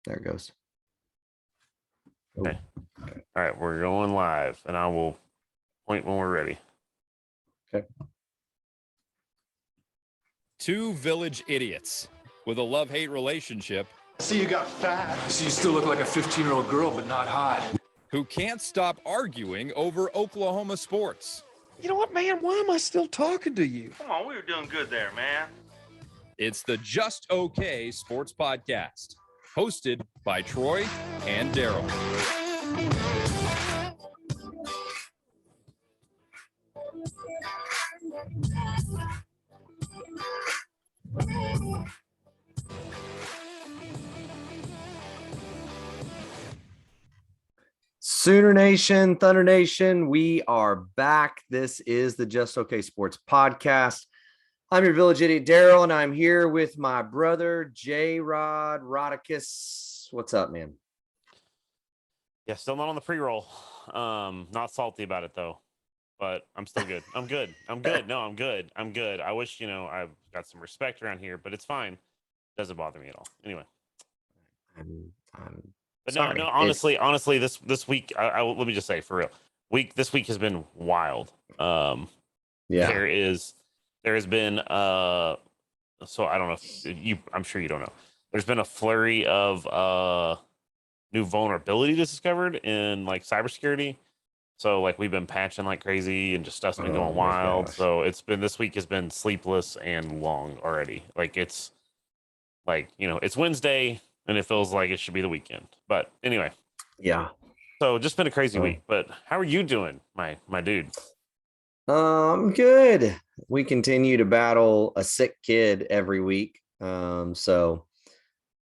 There it goes. Okay. All right, we're going live, and I will point when we're ready. Okay. Two village idiots with a love-hate relationship. See, you got fat. See, you still look like a 15-year-old girl, but not hot. Who can't stop arguing over Oklahoma sports. You know what, man? Why am I still talking to you? Come on, we were doing good there, man. It's the Just Okay Sports Podcast, hosted by Troy and Daryl. Sooner Nation, Thunder Nation, we are back. This is the Just Okay Sports Podcast. I'm your village idiot, Daryl, and I'm here with my brother, J-Rod Rodicus. What's up, man? Yeah, still not on the pre-roll. Not salty about it, though. But I'm still good. I'm good. I'm good. No, I'm good. I'm good. I wish, I've got some respect around here, but it's fine. Doesn't bother me at all. Anyway. But sorry. No, honestly, this week, let me just say for real, this week has been wild. Yeah, there has been so I don't know if I'm sure you don't know. There's been a flurry of new vulnerability discovered in like cybersecurity. So like we've been patching like crazy and just stuff's been going wild. Gosh. So this week has been sleepless and long already. Like it's it's Wednesday. And it feels like it should be the weekend. But anyway. Yeah. So just been a crazy week. But how are you doing, my dude? I'm good. We continue to battle a sick kid every week. So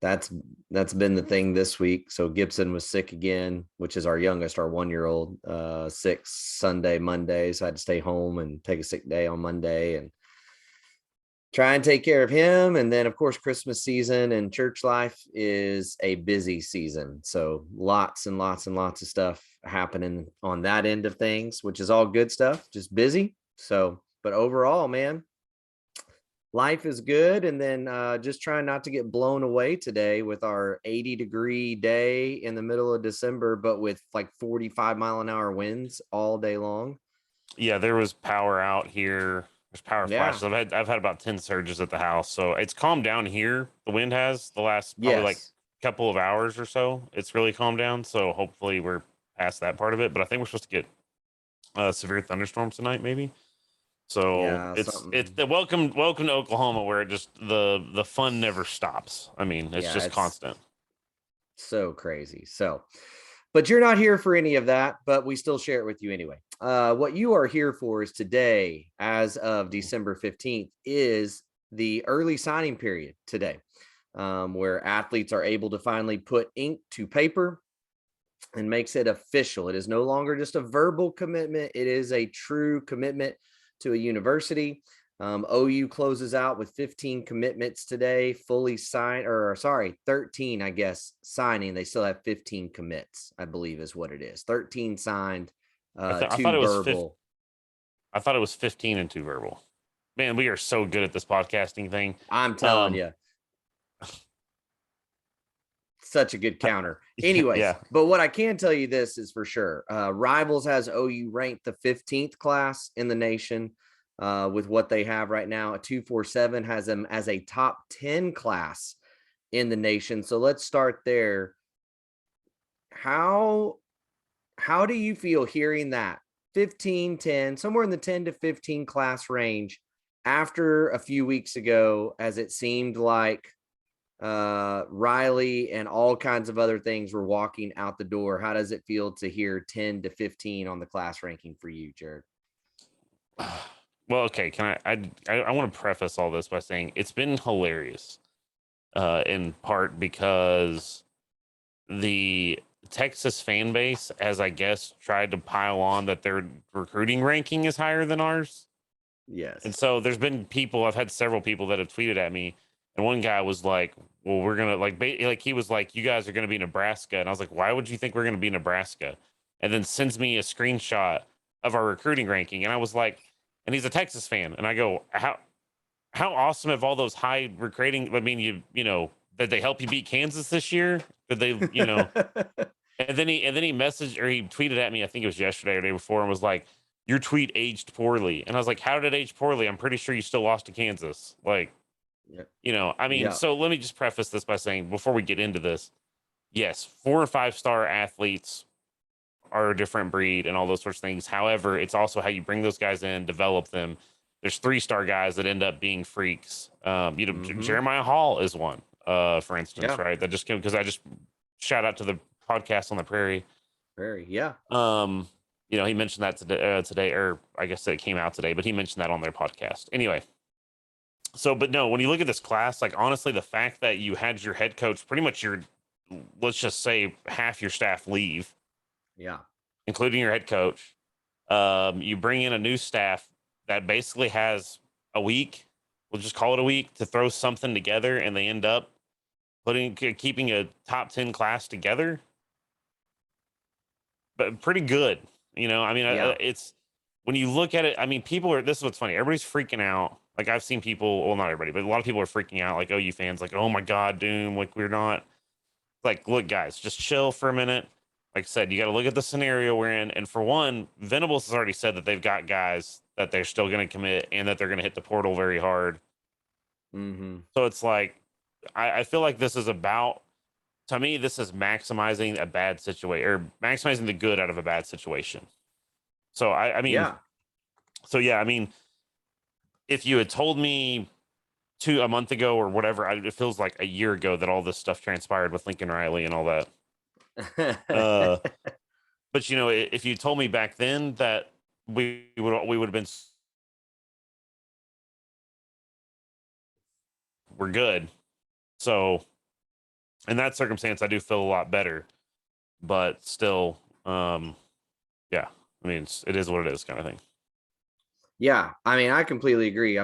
that's been the thing this week. So Gibson was sick again, which is our youngest, our 1-year-old, sick Sunday, Monday. So I had to stay home and take a sick day on Monday and try and take care of him. And then, of course, Christmas season and church life is a busy season. So lots and lots and lots of stuff happening on that end of things, which is all good stuff, just busy. So, but overall, man, life is good. And then just trying not to get blown away today with our 80-degree day in the middle of December, but with like 45-mile-an-hour winds all day long. Yeah, there was power out here. There's power flashes. I've had about 10 surges at the house, so it's calmed down here. The wind has the last probably like couple of hours or so. It's really calmed down, so hopefully we're past that part of it. But I think we're supposed to get severe thunderstorms tonight, maybe. So it's the welcome to Oklahoma, where it just the fun never stops. I mean, it's just constant. So crazy. So, but you're not here for any of that, but we still share it with you anyway. What you are here for is today, as of December 15th, is the early signing period today, where athletes are able to finally put ink to paper and makes it official. It is no longer just a verbal commitment. It is a true commitment to a university. OU closes out with 15 commitments today, fully signed, 13, I guess, signing. They still have 15 commits, I believe is what it is. 13 signed, I thought it was verbal. I thought it was 15 and 2 verbal. Man, we are so good at this podcasting thing. I'm telling you. Such a good counter. Anyways, But what I can tell you this is for sure. Rivals has OU ranked the 15th class in the nation. With what they have right now, a 247 has them as a top 10 class in the nation. So let's start there. How do you feel hearing that 15, 10, somewhere in the 10 to 15 class range after a few weeks ago, as it seemed like Riley and all kinds of other things were walking out the door? How does it feel to hear 10 to 15 on the class ranking for you, Jared? Well, okay. I want to preface all this by saying it's been hilarious, in part because the Texas fan base has, I guess, tried to pile on that their recruiting ranking is higher than ours. Yes. And so there's been people, I've had several people that have tweeted at me, and one guy was like, well, we're going to he was like, you guys are going to be Nebraska. And I was like, why would you think we're going to be Nebraska? And then sends me a screenshot of our recruiting ranking. And I was like, and he's a Texas fan. And I go, how awesome have all those high recruiting, I mean, you know, that they help you beat Kansas this year? Could they, and then he messaged or he tweeted at me, I think it was yesterday or the day before, and was like, your tweet aged poorly. And I was like, how did it age poorly? I'm pretty sure you still lost to Kansas. Like, so let me just preface this by saying, before we get into this, yes, 4 and 5 star athletes are a different breed and all those sorts of things. However, it's also how you bring those guys in, develop them. There's 3-star guys that end up being freaks. Jeremiah Hall is one, for instance, right? That just came because I just shout out to the podcast on the Prairie. Yeah. He mentioned that today, or I guess it came out today, but he mentioned that on their podcast. Anyway, but no, when you look at this class, like honestly, the fact that you had your head coach, pretty much let's just say half your staff leave. Yeah. Including your head coach. You bring in a new staff that basically has a week, we'll just call it a week, to throw something together, and they end up keeping a top 10 class together. But pretty good. It's when you look at it, this is what's funny. Everybody's freaking out. Like I've seen people, well, not everybody, but a lot of people are freaking out, like OU fans, like, oh my God, Doom, like we're not. Like, look, guys, just chill for a minute. Like I said, you got to look at the scenario we're in. And for one, Venables has already said that they've got guys that they're still going to commit and that they're going to hit the portal very hard. Mm-hmm. So it's like, I feel like this is to me, this is maximizing a bad situation or maximizing the good out of a bad situation. So if you had told me a month ago or whatever, it feels like a year ago that all this stuff transpired with Lincoln Riley and all that. But if you told me back then that we would have been, we're good. So in that circumstance, I do feel a lot better, but still, it is what it is, kind of thing. Yeah, I completely agree.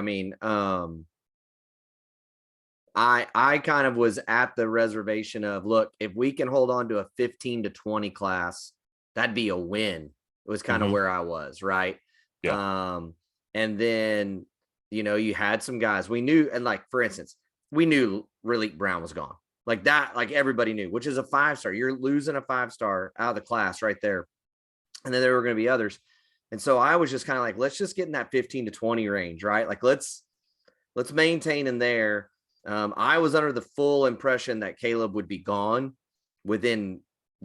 I kind of was at the reservation of, look, if we can hold on to a 15 to 20 class, that'd be a win. It was kind of where I was, right? Yeah. And then, you had some guys we knew, and like, for instance, we knew Raleek Brown was gone. Like that, like everybody knew, which is a 5-star. You're losing a 5-star out of the class right there. And then there were going to be others. And so I was just kind of like, let's just get in that 15 to 20 range, right? Like, let's maintain in there. I was under the full impression that Caleb would be gone within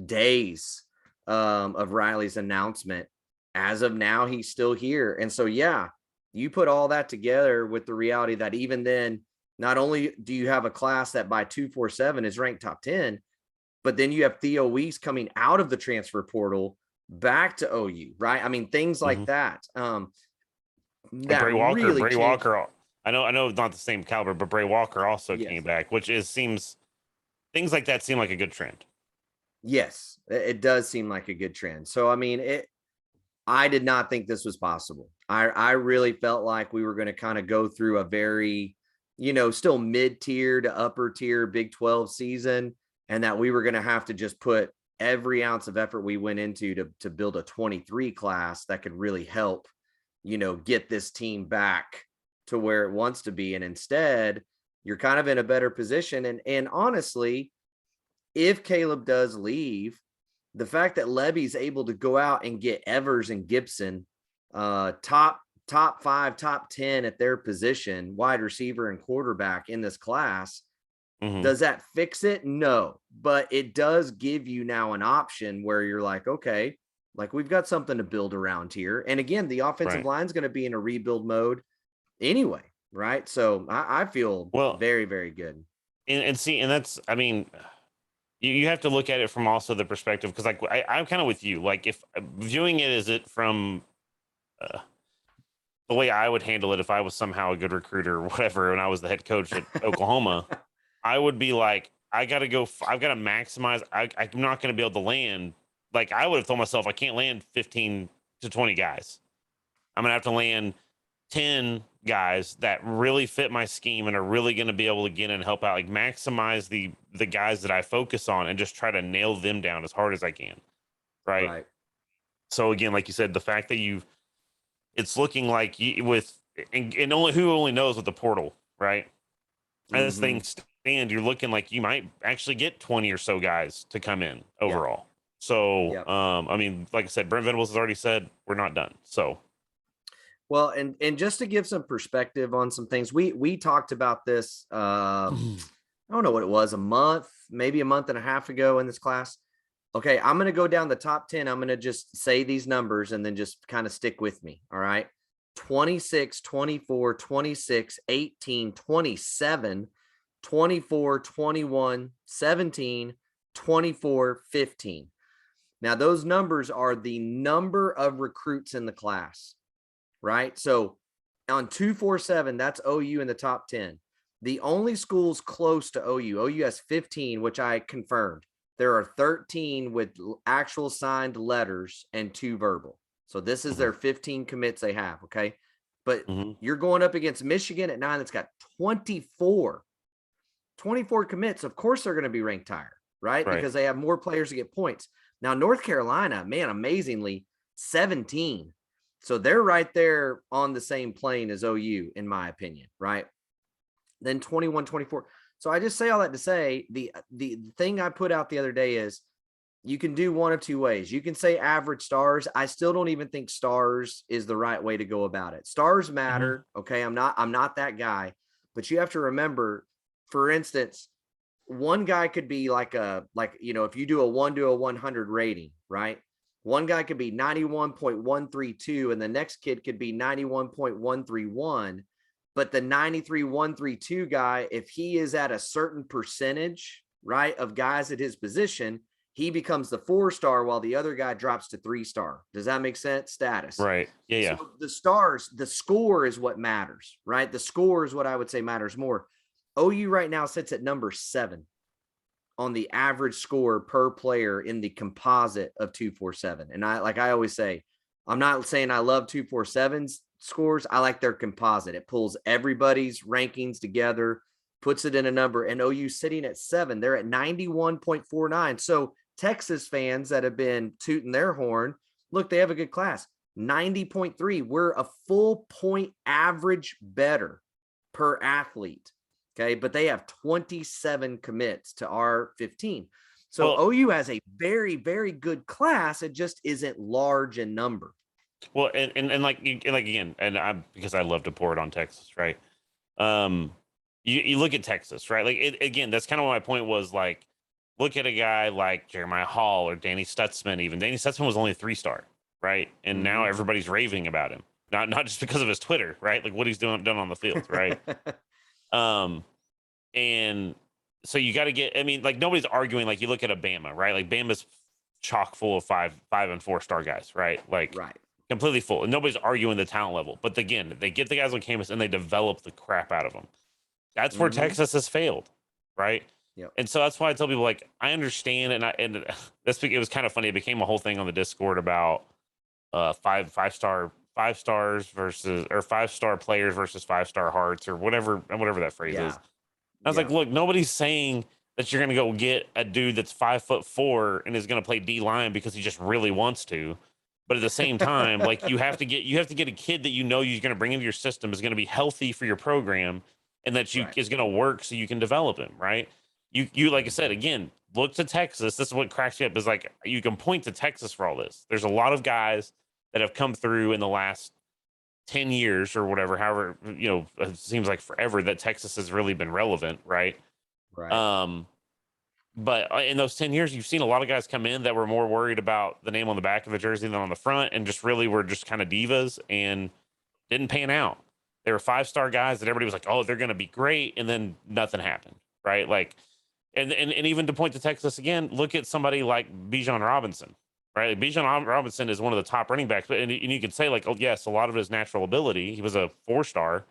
days of Riley's announcement. As of now, he's still here. And so, yeah, you put all that together with the reality that even then, not only do you have a class that by 247 is ranked top 10, but then you have Theo Weiss coming out of the transfer portal back to OU, right? Things like that. Bray Walker. I know it's not the same caliber, but Bray Walker also came back, which things like that seem like a good trend. Yes, it does seem like a good trend. So, I did not think this was possible. I really felt like we were going to kind of go through a very, still mid-tier to upper tier Big 12 season, and that we were going to have to just put every ounce of effort we went into to build a 23 class that could really help, get this team back to where it wants to be. And instead, you're kind of in a better position. And honestly, if Caleb does leave, the fact that Levy's able to go out and get Evers and Gibson, top 5, top 10 at their position, wide receiver and quarterback in this class, does that fix it? No, but it does give you now an option where you're like, okay, like we've got something to build around here. And again, the offensive line is going to be in a rebuild mode anyway, right? So I feel very, very good. And that's, you have to look at it from also the perspective, because like I'm kind of with you. Like if viewing it as it from the way I would handle it if I was somehow a good recruiter or whatever, and I was the head coach at Oklahoma, I would be like, I've got to maximize. I'm not going to be able to land. Like I would have told myself, I can't land 15 to 20 guys. I'm going to have to land 10 guys that really fit my scheme and are really going to be able to get in and help out, like maximize the guys that I focus on and just try to nail them down as hard as I can. Right. So again, like you said, the fact that it's looking like and only who only knows with the portal, right? As things and you're looking like you might actually get 20 or so guys to come in overall. So, I mean, like I said, Brent Venables has already said we're not done. So, well, and just to give some perspective on some things, we talked about this. I don't know what it was, maybe a month and a half ago in this class. Okay, I'm going to go down the top 10. I'm going to just say these numbers and then just kind of stick with me. All right. 26, 24, 26, 18, 27, 24, 21, 17, 24, 15. Now, those numbers are the number of recruits in the class, right? So on 247, that's OU in the top 10. The only schools close to OU has 15, which I confirmed. There are 13 with actual signed letters and 2 verbal. So this is their 15 commits they have, okay? But you're going up against Michigan at 9 that's got 24 commits. Of course they're going to be ranked higher, right? Because they have more players to get points. Now, North Carolina, man, amazingly, 17. So they're right there on the same plane as OU, in my opinion, right? Then 21, 24. So I just say all that to say the thing I put out the other day is you can do one of two ways. You can say average stars. I still don't even think stars is the right way to go about it. Stars matter. Okay. I'm not that guy, but you have to remember, for instance, one guy could be like, if you do a 1 to 100 rating, right? One guy could be 91.132 and the next kid could be 91.131. But the 93.132 guy, if he is at a certain percentage, right, of guys at his position, he becomes the 4-star while the other guy drops to 3-star. Does that make sense? Status. Right. Yeah. So the stars, the score is what matters, right? The score is what I would say matters more. OU right now sits at number 7 on the average score per player in the composite of 247. And I always say, I'm not saying I love 247's scores. I like their composite. It pulls everybody's rankings together, puts it in a number, and OU sitting at 7. They're at 91.49. So Texas fans that have been tooting their horn, look, they have a good class. 90.3. We're a full point average better per athlete. Okay. But they have 27 commits to our 15. So OU has a very, very good class. It just isn't large in number. Well, and like again, and because I love to pour it on Texas, right? You look at Texas, right? Like again, that's kind of what my point was. Like, look at a guy like Jeremiah Hall or Danny Stutzman. Even Danny Stutzman was only a 3-star, right? And now everybody's raving about him, not just because of his Twitter, right? Like what he's done on the field, right? And so you got to get. I mean, like nobody's arguing. Like you look at a Bama, right? Like Bama's chock full of 5 and 4-star guys, right? Like completely full, and nobody's arguing the talent level. But again, they get the guys on campus and they develop the crap out of them. That's where Texas has failed, right? Yep. And so that's why I tell people, like, I understand, and that's it was kind of funny. It became a whole thing on the Discord about 5-star versus, or 5-star players versus 5-star hearts, or whatever that phrase is. I was like, look, nobody's saying that you're going to go get a dude that's 5'4" and is going to play D line because he just really wants to. But at the same time, like you have to get a kid that you know you're going to bring into your system is going to be healthy for your program, and that is going to work so you can develop him, right? You like I said, again, look to Texas. This is what cracks me up, is like you can point to Texas for all this. There's a lot of guys that have come through in the last 10 years or whatever, however, it seems like forever that Texas has really been relevant, right? But in those 10 years, you've seen a lot of guys come in that were more worried about the name on the back of a jersey than on the front, and just really were just kind of divas and didn't pan out. They were 5-star guys that everybody was like, oh, they're going to be great. And then nothing happened. Right. Like, and even to point to Texas again, look at somebody like Bjorn Robinson, right? Bjorn Robinson is one of the top running backs, but and you could say like, oh yes, a lot of his natural ability. He was a 4-star,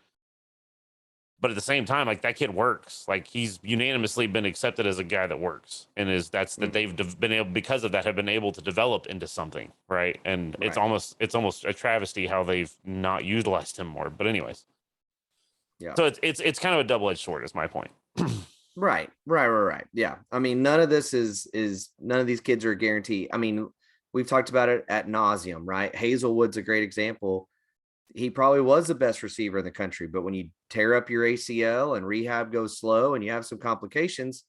but at the same time, like that kid works. Like he's unanimously been accepted as a guy that works, and that they've been able, because of that, have been able to develop into something, right? And it's almost a travesty how they've not utilized him more. But anyways, so it's kind of a double-edged sword, is my point. Right. Yeah. I mean, none of this is none of these kids are a guarantee. I mean, we've talked about it ad nauseum, right? Hazelwood's a great example. he probably was the best receiver in the country. But when you tear up your ACL and rehab goes slow and you have some complications,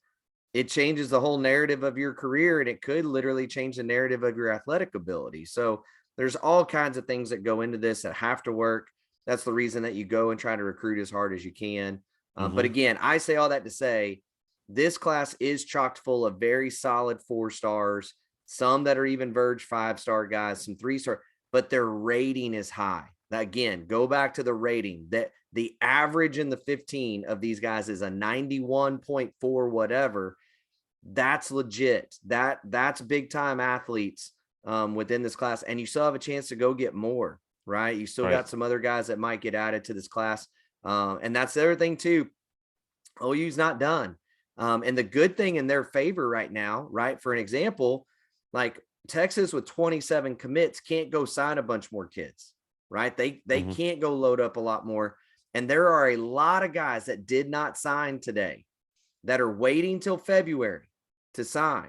it changes the whole narrative of your career, and it could literally change the narrative of your athletic ability. So there's all kinds of things that go into this that have to work. That's the reason that you go and try to recruit as hard as you can. But again, I say all that to say this class is chock full of very solid 4 stars, some that are even verge 5-star guys, some 3-star, but their rating is high. Again, go back to the rating that the average in the 15 of these guys is a 91.4 whatever. That's legit. That's big time athletes within this class. And you still have a chance to go get more, right? You still got some other guys that might get added to this class. And that's the other thing too. OU's not done. And the good thing in their favor right now, right? For an example, like Texas with 27 commits can't go sign a bunch more kids, right? They can't go load up a lot more. And there are a lot of guys that did not sign today that are waiting till February to sign.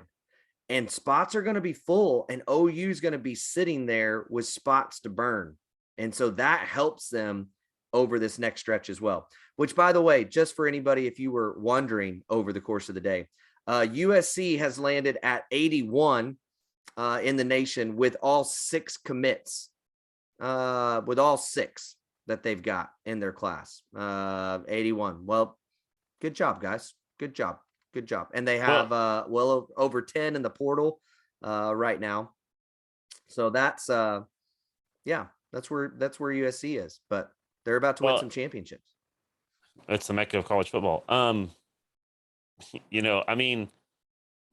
And spots are going to be full, and OU is going to be sitting there with spots to burn. And so that helps them over this next stretch as well, which, by the way, just for anybody, if you were wondering over the course of the day, USC has landed at 81 in the nation with all 6 commits, with all 6 that they've got in their class, 81. Well, good job, guys. Good job. Good job. And they have well over 10 in the portal right now. So that's where USC is, but they're about to win some championships. It's the mecca of college football. I mean,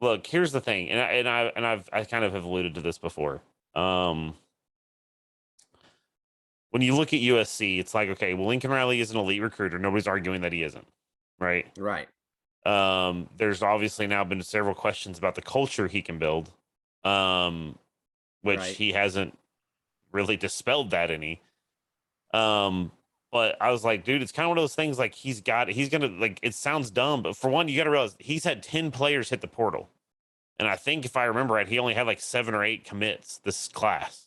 look, here's the thing, and I kind of have alluded to this before. When you look at USC, it's like, okay, well, Lincoln Riley is an elite recruiter. Nobody's arguing that he isn't, right? Right. There's obviously now been several questions about the culture he can build, which he hasn't really dispelled that any. But I was like, dude, it's kind of one of those things like he's gonna, like, it sounds dumb, but for one, you got to realize he's had 10 players hit the portal. And I think if I remember right, he only had like 7 or 8 commits this class.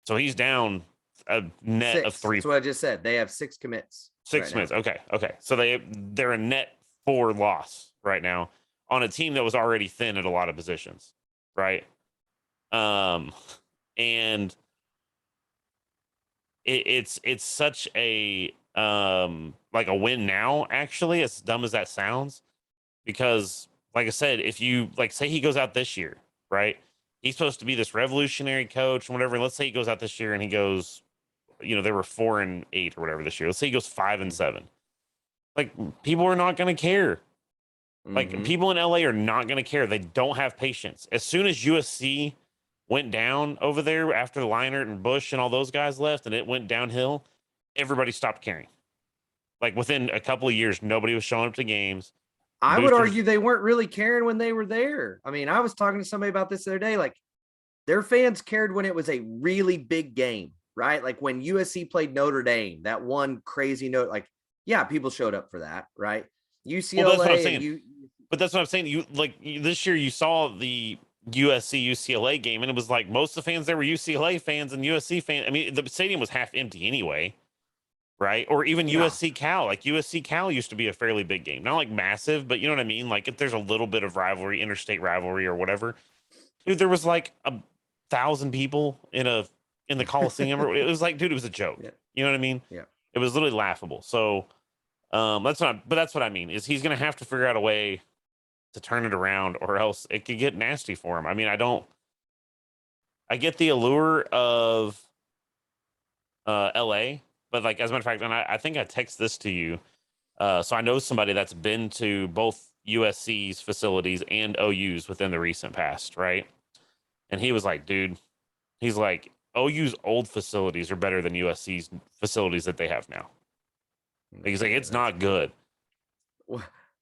So he's down a net 6. of 3. That's what I just said. They have 6 commits. 6 commits. Okay. So they're a net 4 loss right now on a team that was already thin at a lot of positions. Right. And it's such a like a win now, actually, as dumb as that sounds, because like I said, if you say he goes out this year, right? He's supposed to be this revolutionary coach and whatever. Let's say he goes out this year and he goes, they were 4-8 or whatever this year. Let's say he goes 5-7. Like, people are not going to care. Like, people in LA are not going to care. They don't have patience. As soon as USC went down over there after the Leinart and Bush and all those guys left and it went downhill, everybody stopped caring. Like, within a couple of years, nobody was showing up to games. I would argue they weren't really caring when they were there. I mean, I was talking to somebody about this the other day. Like, their fans cared when it was a really big game, right? Like when USC played Notre Dame, that one crazy note, like, yeah, people showed up for that, right? UCLA. Well, that's what I'm saying. But that's what I'm saying. This year you saw the USC UCLA game, and it was like most of the fans there were UCLA fans and USC fans. I mean, the stadium was half empty anyway, right? Or even USC Cal. Like, USC Cal used to be a fairly big game, not like massive, but you know what I mean. Like, if there's a little bit of rivalry, interstate rivalry or whatever, dude, there was like 1,000 people in the Coliseum. It was like, dude, it was a joke. Yeah. You know what I mean? Yeah. It was literally laughable. So that's what I mean is he's going to have to figure out a way to turn it around, or else it could get nasty for him. I mean, I get the allure of LA, but like, as a matter of fact, and I think I text this to you. So I know somebody that's been to both USC's facilities and OU's within the recent past, right? And he was like, dude, he's like, OU's old facilities are better than USC's facilities that they have now. He's like, it's not good.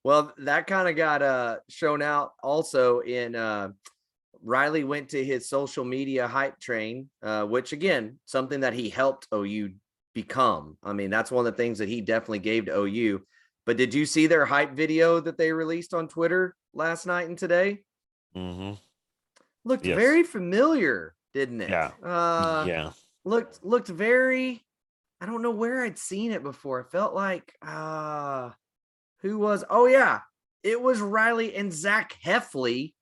Well, that kind of got shown out also in Riley went to his social media hype train, which, again, something that he helped OU become. I mean, that's one of the things that he definitely gave to OU. But did you see their hype video that they released on Twitter last night and today? Mm-hmm. Looked very familiar, didn't it? Yeah. Looked very I don't know where I'd seen it before. It felt like who was? Oh yeah, it was Riley and Zach Heffley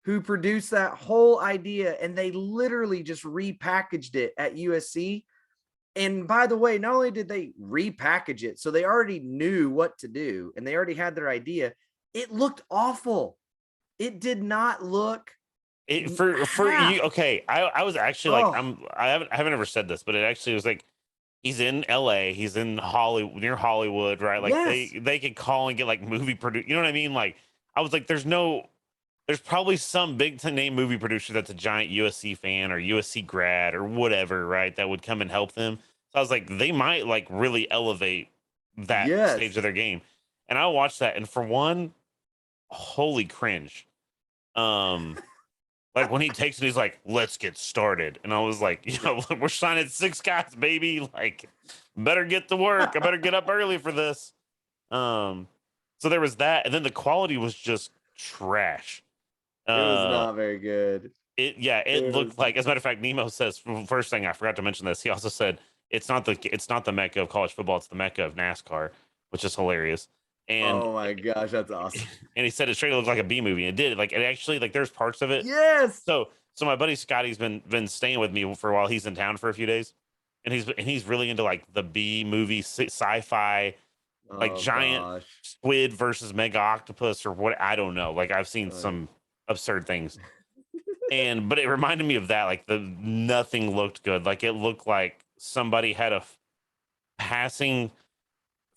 who produced that whole idea, and they literally just repackaged it at USC. And by the way, not only did they repackage it, so they already knew what to do and they already had their idea. It looked awful. It did not look for you. Okay, I was actually like, I haven't ever said this, but it actually was like, he's in LA, he's in Hollywood, near Hollywood, right? Like they could call and get like movie produce. You know what I mean? Like I was like, there's probably some big name movie producer that's a giant USC fan or USC grad or whatever, right? That would come and help them. So I was like, they might like really elevate that stage of their game. And I watched that, and for one, holy cringe. Like when he takes it, he's like, let's get started. And I was like, we're signing 6 guys, baby. Like, better get to work. I better get up early for this. So there was that. And then the quality was just trash. It was not very good. It looked like, as a matter of fact, Nemo says, first thing, I forgot to mention this. He also said, it's not the mecca of college football. It's the mecca of NASCAR, which is hilarious. And oh my gosh, that's awesome. And he said it straight looked like a B movie. It did. Like, it actually, like, there's parts of it. Yes. So my buddy Scotty's been staying with me for a while. He's in town for a few days, and he's really into like the B movie sci-fi, like giant squid versus mega octopus or what, I don't know. Like, I've seen some absurd things, but it reminded me of that. Like, nothing looked good. Like, it looked like somebody had a passing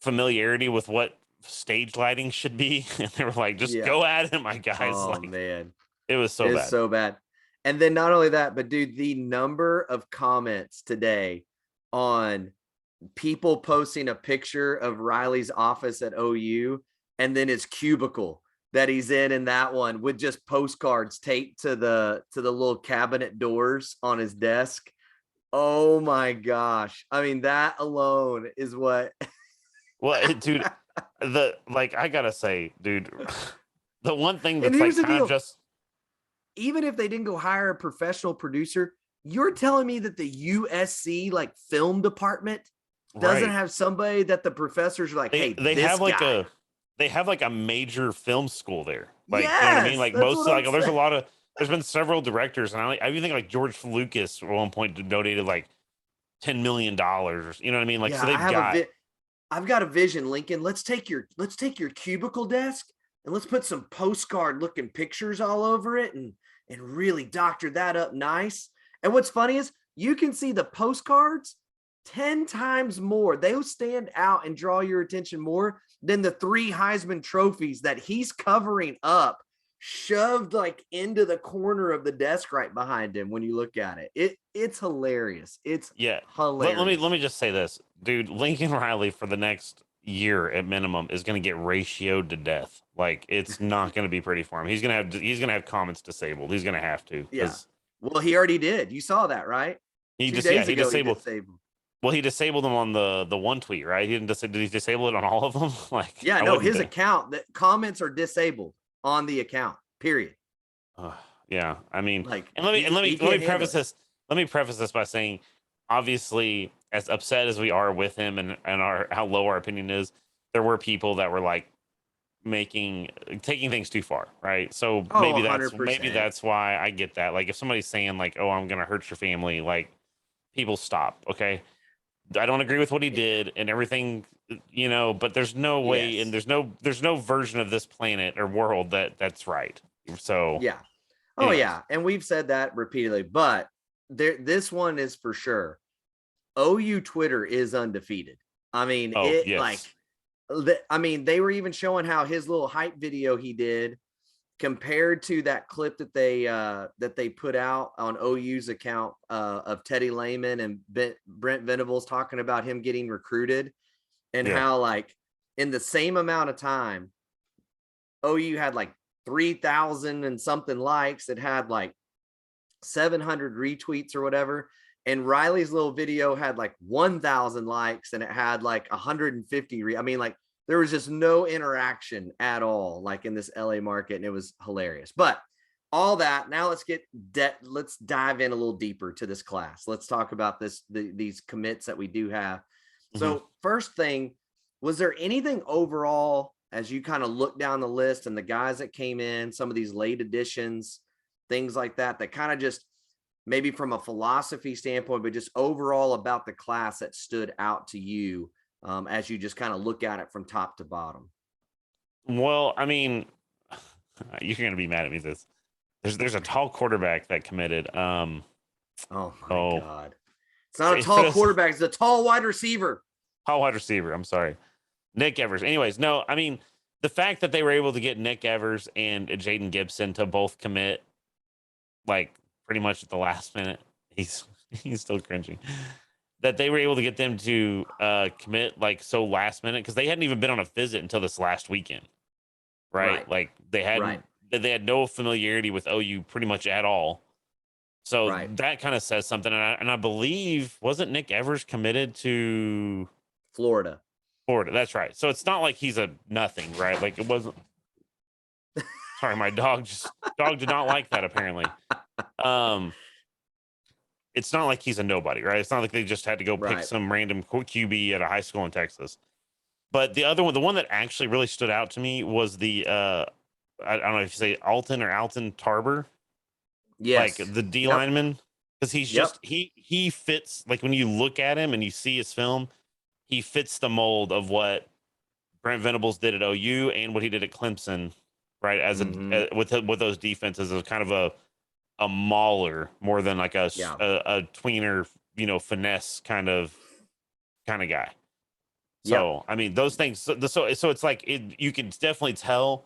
familiarity with what stage lighting should be, and they were like, just go at it, my guys. Oh like, man, it was so bad. So bad. And then not only that, but dude, the number of comments today on people posting a picture of Riley's office at OU and then his cubicle that he's in that one with just postcards taped to the little cabinet doors on his desk. Oh my gosh. I mean, that alone is what. Well, dude, I gotta say, dude, the one thing that's like kind of just, even if they didn't go hire a professional producer, you're telling me that the USC like film department doesn't have somebody that the professors are like, hey, they this have like guy. They have like a major film school there. Like, yes, you know what I mean? Like most, like saying. there's been several directors, and I even think like George Lucas at one point donated like $10 million. You know what I mean? Like, so I've got a vision, Lincoln. Let's take your cubicle desk and let's put some postcard looking pictures all over it and really doctor that up nice. And what's funny is you can see the postcards 10 times more. They'll stand out and draw your attention more than the 3 Heisman trophies that he's covering up, shoved like into the corner of the desk right behind him. When you look at it, it's hilarious. It's hilarious. Let me just say this, dude. Lincoln Riley for the next year at minimum is going to get ratioed to death. Like, it's not going to be pretty for him. He's going to have comments disabled. He's going to have to. Yeah. Well, he already did. You saw that, right? He disabled. Well, he disabled them on the one tweet, right? Did he disable it on all of them? Like, yeah, no, his account, that comments are disabled on the account, period. Yeah. I mean, like, and let me preface this. Let me preface this by saying, obviously, as upset as we are with him and how low our opinion is, there were people that were like taking things too far, right? So maybe 100%. That's why I get that. Like, if somebody's saying like, "Oh, I'm gonna hurt your family," like, people stop. Okay, I don't agree with what he did and everything, but there's no way, and there's no version of this planet or world that's right. So yeah. Oh anyways. Yeah, and we've said that repeatedly, but this one is for sure. OU Twitter is undefeated. I mean, they were even showing how his little hype video he did compared to that clip that they put out on OU's account of Teddy Lehman and Brent Venables talking about him getting recruited, and how like in the same amount of time, OU had like 3,000 and something likes. It had like 700 retweets or whatever. And Riley's little video had like 1,000 likes and it had like 150. I mean, like, there was just no interaction at all, like in this LA market. And it was hilarious. But all that, now let's dive in a little deeper to this class. Let's talk about these commits that we do have. So first thing, was there anything overall as you kind of look down the list and the guys that came in, some of these late additions, things like that, that kind of just maybe from a philosophy standpoint, but just overall about the class that stood out to you as you just kind of look at it from top to bottom? Well, I mean, you're going to be mad at me. There's a tall quarterback that committed. Oh my God. It's not a tall quarterback. It's a tall wide receiver. Tall wide receiver. I'm sorry. Nick Evers. Anyways, no, I mean, the fact that they were able to get Nick Evers and Jayden Gibson to both commit, like pretty much at the last minute, he's still cringing. That they were able to get them to commit like so last minute, because they hadn't even been on a visit until this last weekend, right? Like they had no familiarity with OU pretty much at all. So that kind of says something. And I believe, wasn't Nick Evers committed to Florida? That's right. So it's not like he's a nothing, right? Like it wasn't. Sorry, my dog did not like that apparently. It's not like he's a nobody, right? It's not like they just had to go pick some random QB at a high school in Texas. But the other one, the one that actually really stood out to me was the I don't know if you say Alton Tarber. Yes. Like the D lineman, because he's just he fits, like when you look at him and you see his film, he fits the mold of what Brent Venables did at OU and what he did at Clemson, right? As with those defenses, as kind of a mauler more than like a tweener, finesse kind of guy. So I mean, those things. So it's like you can definitely tell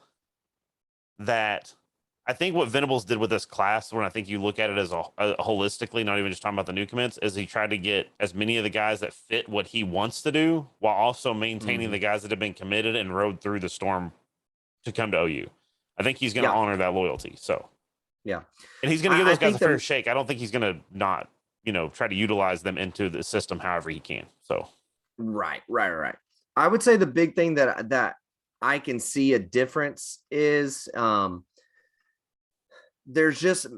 that. I think what Venables did with this class, when I think you look at it as a holistically, not even just talking about the new commits, is he tried to get as many of the guys that fit what he wants to do while also maintaining the guys that have been committed and rode through the storm to come to OU. I think he's going to honor that loyalty. So, and he's going to give those guys a fair shake. I don't think he's going to not, try to utilize them into the system however he can. So, right. I would say the big thing that I can see a difference is, there's just,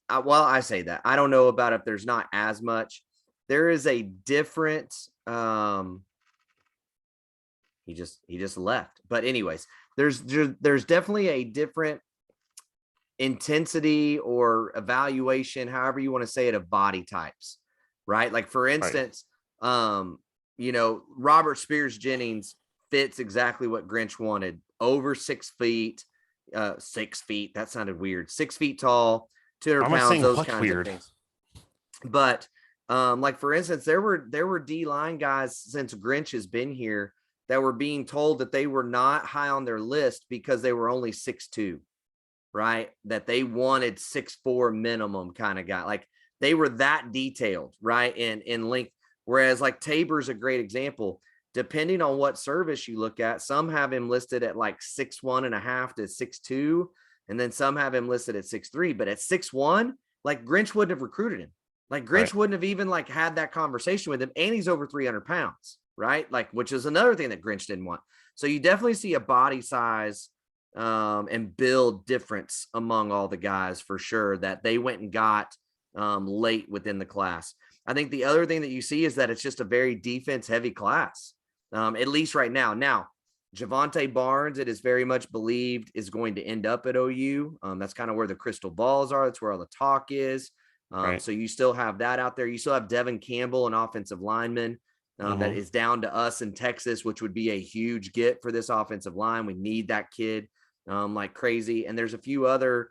I say that I don't know about if there's not as much. There is a different. He just left. But anyways, there's definitely a different intensity or evaluation, however you want to say it, of body types, right? Like for instance, Robert Spears Jennings fits exactly what Grinch wanted. Over 6 feet. 6 feet. That sounded weird. 6 feet tall, 200 pounds, those kinds of things. But like for instance, there were D-line guys since Grinch has been here that were being told that they were not high on their list because they were only 6'2", right? That they wanted 6'4" minimum kind of guy. Like they were that detailed, right? In length. Whereas like Tabor's a great example. Depending on what service you look at, some have him listed at like 6'1.5" to 6'2", and then some have him listed at 6'3". But at 6'1", like Grinch wouldn't have recruited him. Like Grinch wouldn't have even like had that conversation with him, and he's over 300 pounds, right? Like, which is another thing that Grinch didn't want. So you definitely see a body size and build difference among all the guys for sure that they went and got late within the class. I think the other thing that you see is that it's just a very defense heavy class. At least right now. Now, Javonte Barnes, it is very much believed, is going to end up at OU. That's kind of where the crystal balls are. That's where all the talk is. So you still have that out there. You still have Devin Campbell, an offensive lineman that is down to us in Texas, which would be a huge get for this offensive line. We need that kid like crazy. And there's a few other,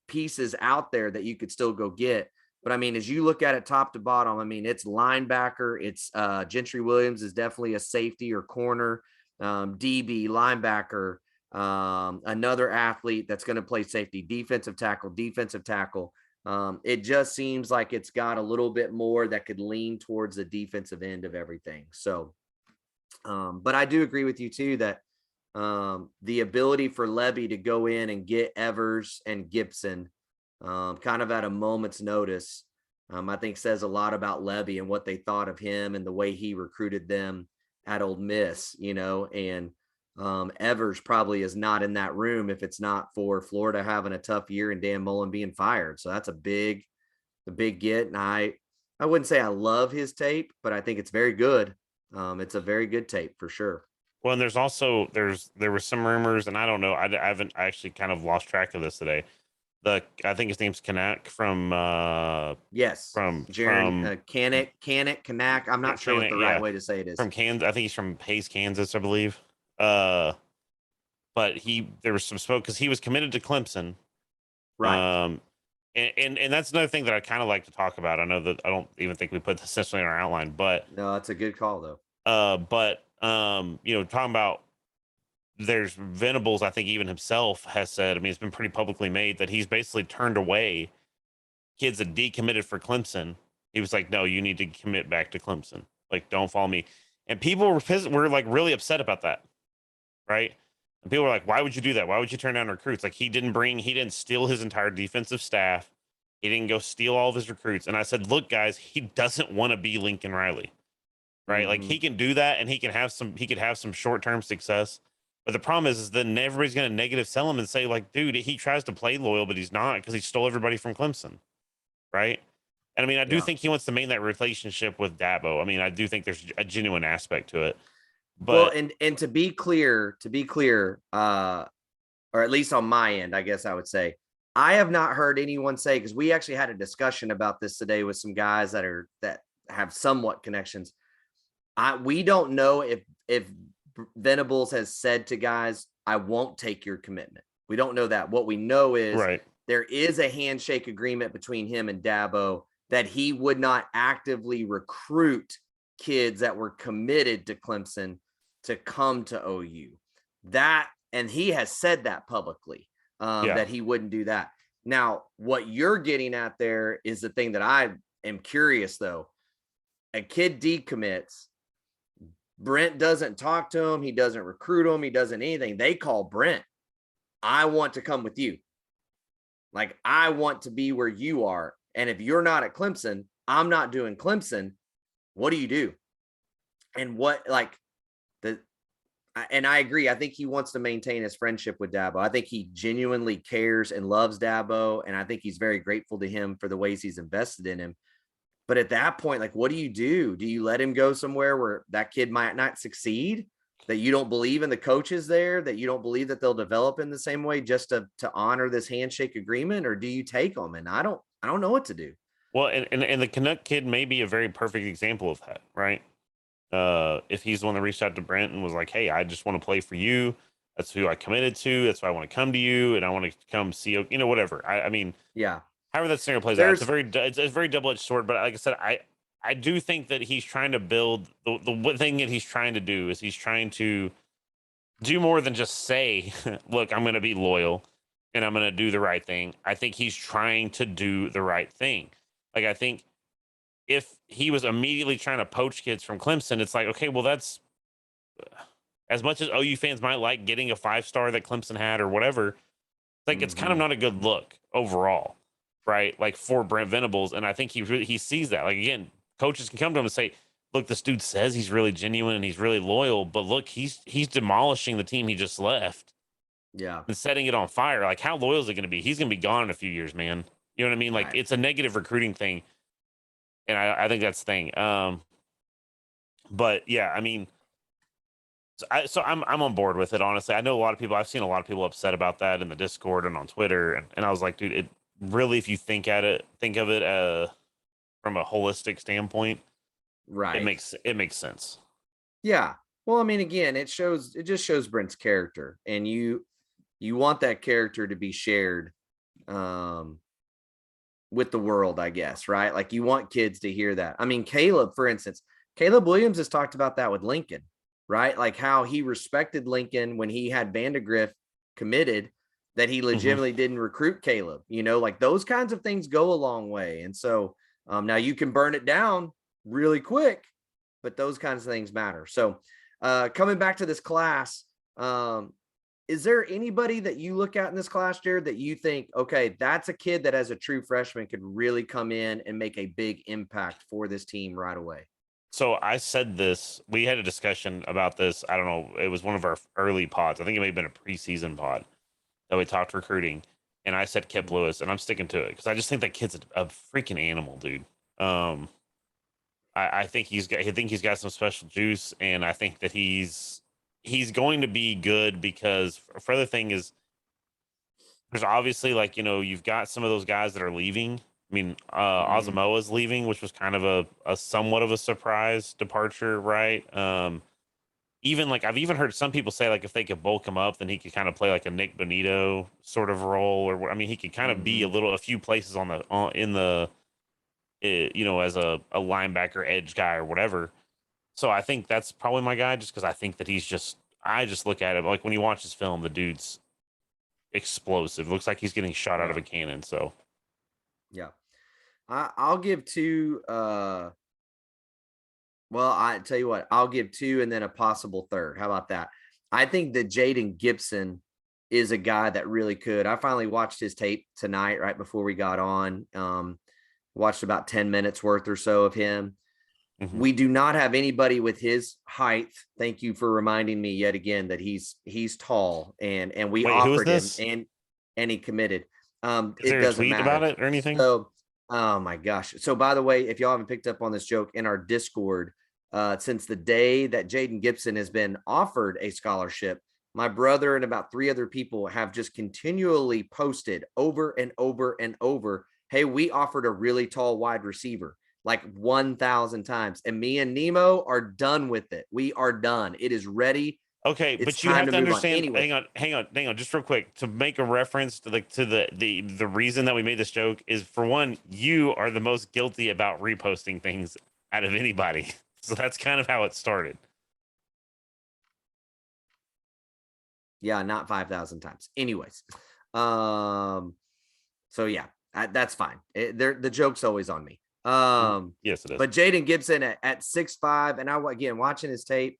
pieces out there that you could still go get. But I mean, as you look at it top to bottom, I mean, it's linebacker. It's Gentry Williams is definitely a safety or corner, DB, linebacker, another athlete that's going to play safety, defensive tackle. It just seems like it's got a little bit more that could lean towards the defensive end of everything. So, but I do agree with you too, that the ability for Levy to go in and get Evers and Gibson kind of at a moment's notice, I think says a lot about Levy and what they thought of him and the way he recruited them at Ole Miss, and Evers probably is not in that room if it's not for Florida having a tough year and Dan Mullen being fired. So that's a big get. And I I wouldn't say I love his tape, but I think it's very good. It's a very good tape for sure. Well, and there's also there were some rumors, and I don't know. I actually kind of lost track of this today. I think his name's Kanak from yes from Kanak. I'm not sure what the right way to say it is. From Kansas. I think he's from Pace, Kansas, I believe. But there was some smoke because he was committed to Clemson. Right. And that's another thing that I kind of like to talk about. I know that I don't even think we put this essentially in our outline, but no, that's a good call though. Talking about there's Venables, I think even himself has said, I mean, it's been pretty publicly made that he's basically turned away kids that decommitted for Clemson. He was like, no, you need to commit back to Clemson. Like, don't follow me. And people were like really upset about that. Right. And people were like, why would you do that? Why would you turn down recruits? Like he didn't steal his entire defensive staff. He didn't go steal all of his recruits. And I said, look, guys, he doesn't want to be Lincoln Riley. Right. Mm-hmm. Like he can do that and he could have some short-term success. But the problem is then everybody's going to negative sell him and say like, dude, he tries to play loyal, but he's not because he stole everybody from Clemson. Right. And I mean, I do think he wants to maintain that relationship with Dabo. I mean, I do think there's a genuine aspect to it. But well, and to be clear, or at least on my end, I guess I would say, I have not heard anyone say, because we actually had a discussion about this today with some guys that have somewhat connections. We don't know if Venables has said to guys, I won't take your commitment. We don't know that. What we know is there is a handshake agreement between him and Dabo that he would not actively recruit kids that were committed to Clemson to come to OU. And he has said that publicly, that he wouldn't do that. Now, what you're getting at there is the thing that I am curious though. A kid decommits. Brent doesn't talk to him. He doesn't recruit him. He doesn't anything. They call Brent. I want to come with you. Like, I want to be where you are. And if you're not at Clemson, I'm not doing Clemson. What do you do? And and I agree. I think he wants to maintain his friendship with Dabo. I think he genuinely cares and loves Dabo. And I think he's very grateful to him for the ways he's invested in him. But at that point, like, what do you do? Do you let him go somewhere where that kid might not succeed, that you don't believe in the coaches there, that you don't believe that they'll develop in the same way just to honor this handshake agreement? Or do you take them? And I don't know what to do. Well, and the Canuck kid may be a very perfect example of that, right? If he's the one that reached out to Brent and was like, hey, I just want to play for you. That's who I committed to. That's why I want to come to you. And I want to come see you, whatever. I mean, yeah. However that scenario plays out, it's a very double-edged sword. But like I said, I do think that he's trying to build the thing that he's trying to do is he's trying to do more than just say, look, I'm going to be loyal and I'm going to do the right thing. I think he's trying to do the right thing. Like, I think if he was immediately trying to poach kids from Clemson, it's like, okay, well, that's as much as OU fans might like getting a 5-star that Clemson had or whatever. Like, it's kind of not a good look overall. Right, like for Brent Venables, and I think he sees that. Like, again, coaches can come to him and say, "Look, this dude says he's really genuine and he's really loyal, but look, he's demolishing the team he just left, and setting it on fire. Like, how loyal is it going to be? He's going to be gone in a few years, man. You know what I mean? Like, it's a negative recruiting thing, and I think that's the thing. But yeah, I mean, so I'm on board with it. Honestly, I know a lot of people. I've seen a lot of people upset about that in the Discord and on Twitter, and I was like, dude, really, if you think of it from a holistic standpoint, right, it makes sense. Yeah. Well, I mean, again, it just shows Brent's character, and you want that character to be shared with the world, I guess, right? Like, you want kids to hear that. I mean, Caleb, for instance, Caleb Williams has talked about that with Lincoln, right? Like how he respected Lincoln when he had Vandegrift committed, that he legitimately didn't recruit Caleb, like those kinds of things go a long way. And so now you can burn it down really quick, but those kinds of things matter. So coming back to this class, is there anybody that you look at in this class, Jared, that you think, okay, that's a kid that as a true freshman could really come in and make a big impact for this team right away? So I said this, we had a discussion about this. I don't know. It was one of our early pods. I think it may have been a preseason pod that we talked recruiting, and I said Kip Lewis, and I'm sticking to it because I just think that kid's a freaking animal, dude. I think he's got some special juice, and I think that he's going to be good because further thing is there's obviously like, you've got some of those guys that are leaving. I mean, Asamoah's leaving, which was kind of a somewhat of a surprise departure, right? Even like I've even heard some people say like if they could bulk him up, then he could kind of play like a Nick Bonito sort of role, or I mean, he could kind of be a few places as a linebacker edge guy or whatever. So I think that's probably my guy, just because I think that I just look at him like when you watch his film, the dude's explosive. Looks like he's getting shot out of a cannon. So yeah, I'll give two. Well, I tell you what, I'll give two and then a possible third. How about that? I think that Jayden Gibson is a guy that really could. I finally watched his tape tonight, right before we got on. Watched about 10 minutes worth or so of him. Mm-hmm. We do not have anybody with his height. Thank you for reminding me yet again that he's tall, and we offered him and he committed. Is there a tweet about it or anything? So, oh my gosh. So by the way, if y'all haven't picked up on this joke, in our Discord, since the day that Jayden Gibson has been offered a scholarship, my brother and about 3 other people have just continually posted over and over and over, hey, we offered a really tall wide receiver like 1,000 times. And me and Nemo are done with it. We are done. It is ready. Okay, but you have to understand. Anyway. Hang on, just real quick, to make a reference to the reason that we made this joke is, for one, you are the most guilty about reposting things out of anybody. So that's kind of how it started. Yeah, not 5,000 times. Anyways, so yeah, that's fine. The joke's always on me. Yes, it is. But Jayden Gibson at 6'5", and again watching his tape,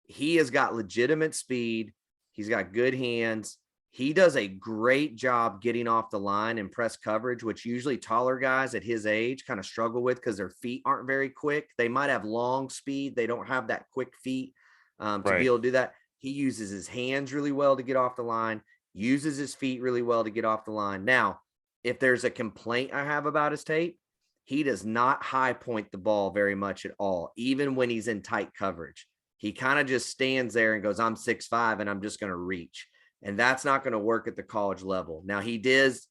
he has got legitimate speed. He's got good hands. He does a great job getting off the line and press coverage, which usually taller guys at his age kind of struggle with because their feet aren't very quick. They might have long speed. They don't have that quick feet to be able to do that. He uses his hands really well to get off the line, uses his feet really well to get off the line. Now, if there's a complaint I have about his tape, he does not high point the ball very much at all, even when he's in tight coverage. He kind of just stands there and goes, I'm 6'5", and I'm just going to reach. And that's not going to work at the college level. Now, he does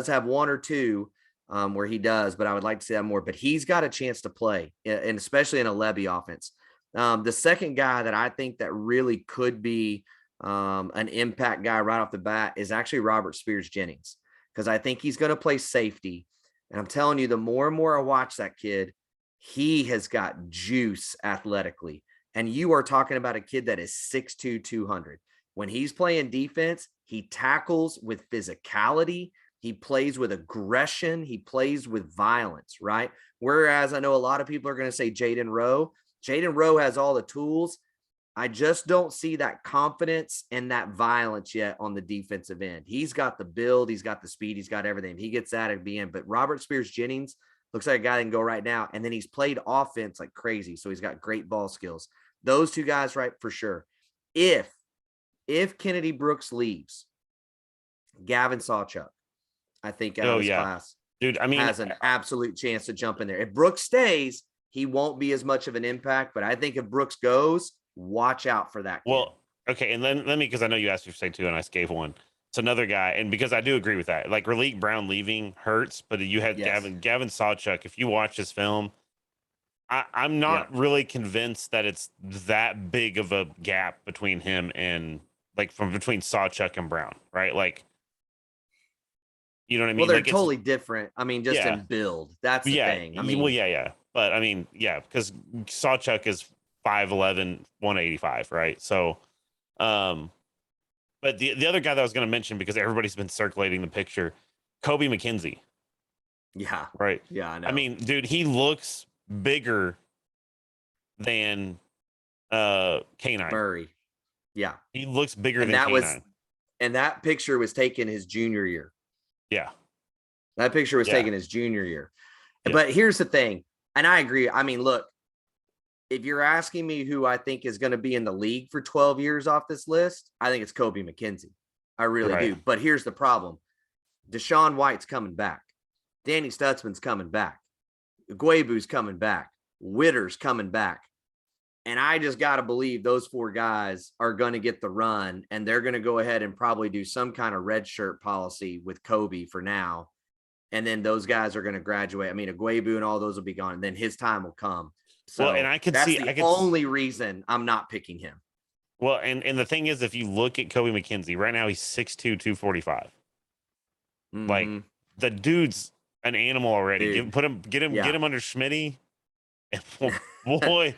have 1 or 2 where he does, but I would like to see that more. But he's got a chance to play, and especially in a Levy offense. The second guy that I think that really could be an impact guy right off the bat is actually Robert Spears-Jennings, because I think he's going to play safety. And I'm telling you, the more and more I watch that kid, he has got juice athletically. And you are talking about a kid that is 6'2", 200. When he's playing defense, he tackles with physicality. He plays with aggression. He plays with violence, right? Whereas I know a lot of people are going to say Jaden Rowe. Jaden Rowe has all the tools. I just don't see that confidence and that violence yet on the defensive end. He's got the build. He's got the speed. He's got everything. If he gets that, it'd be in. But Robert Spears-Jennings looks like a guy that can go right now. And then he's played offense like crazy. So he's got great ball skills. Those 2 guys, right, for sure. If Kennedy Brooks leaves, Gavin Sawchuk, I think out of his class, dude, I mean, has an absolute chance to jump in there. If Brooks stays, he won't be as much of an impact. But I think if Brooks goes, watch out for that kid. Well, okay, and then let me, because I know you asked me for say 2, and I gave 1. It's another guy, and because I do agree with that. Like, Raleek Brown leaving hurts, but you had Gavin Sawchuk. If you watch his film, I'm not really convinced that it's that big of a gap between him and between Sawchuk and Brown, right? Like, you know what I mean? Well, they're totally different. I mean, just in build. That's the thing. I mean, but I mean, because Sawchuk is 5'11", 185, right? So, but the other guy that I was going to mention, because everybody's been circulating the picture, Kobe Mckenzie. Yeah. Right. Yeah, I know. I mean, dude, he looks bigger than K9 Murray. Yeah, he looks bigger than K9. And that picture was taken his junior year. Yeah, that picture was taken his junior year. Yeah. But here's the thing, and I agree. I mean, look, if you're asking me who I think is going to be in the league for 12 years off this list, I think it's Kobe Mckenzie. I really do. But here's the problem: Deshaun White's coming back. Danny Stutzman's coming back. Guebu's coming back. Witter's coming back. And I just got to believe those 4 guys are going to get the run, and they're going to go ahead and probably do some kind of red shirt policy with Kobe for now. And then those guys are going to graduate. I mean, Aguebu and all those will be gone, and then his time will come. So well, and I could that's see the only reason I'm not picking him. Well, and the thing is, if you look at Kobe Mckenzie right now, he's 6'2", 245. Mm-hmm. Like the dude's an animal already. Dude. Get him under Schmitty. Boy,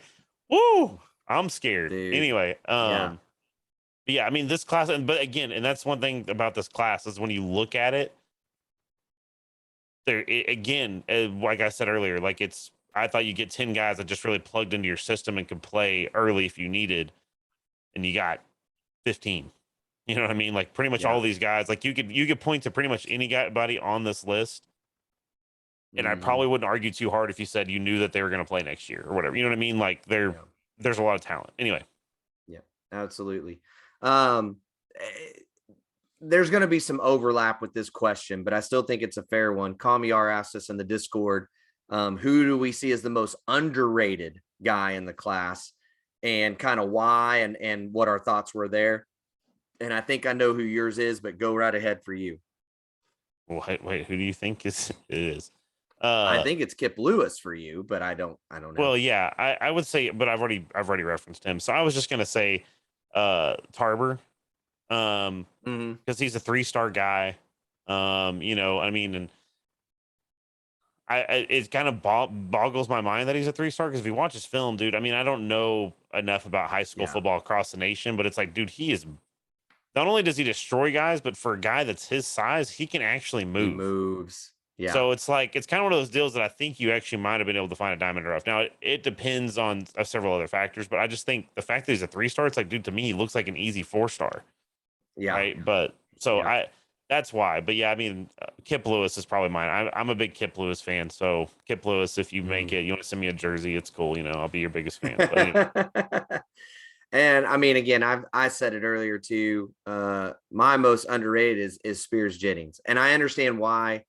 woo! I'm scared. Dude. Anyway, yeah, I mean this class, but again, and that's one thing about this class is when you look at it, again, like I said earlier, like I thought you get 10 guys that just really plugged into your system and could play early if you needed, and you got 15. You know what I mean? Like pretty much all these guys, like you could point to pretty much anybody on this list. And I probably wouldn't argue too hard if you said you knew that they were going to play next year or whatever. You know what I mean? Like there's a lot of talent. Anyway. Yeah, absolutely. There's going to be some overlap with this question, but I still think it's a fair one. Kamiar asked us in the Discord, who do we see as the most underrated guy in the class, and kind of why and what our thoughts were there. And I think I know who yours is, but go right ahead for you. Well, wait, who do you think it is? I think it's Kip Lewis for you, but I don't know. Well, yeah, I would say, but I've already referenced him. So I was just gonna say Tarber. Because he's a 3-star guy. You know, I mean, and it kind of boggles my mind that he's a 3-star, because if you watch his film, dude, I mean, I don't know enough about high school football across the nation, but it's like, dude, he is not only does he destroy guys, but for a guy that's his size, he can actually move. He moves. Yeah. So it's like, it's kind of one of those deals that I think you actually might have been able to find a diamond in the rough. Now it depends on several other factors, but I just think the fact that he's a 3-star, it's like, dude, to me, he looks like an easy 4-star. Yeah. Right. But so that's why. But yeah, I mean, Kip Lewis is probably mine. I'm a big Kip Lewis fan. So Kip Lewis, if you make it, you want to send me a jersey, it's cool. You know, I'll be your biggest fan. But anyway. And I mean, again, I said it earlier too. My most underrated is Spears Jennings, and I understand why.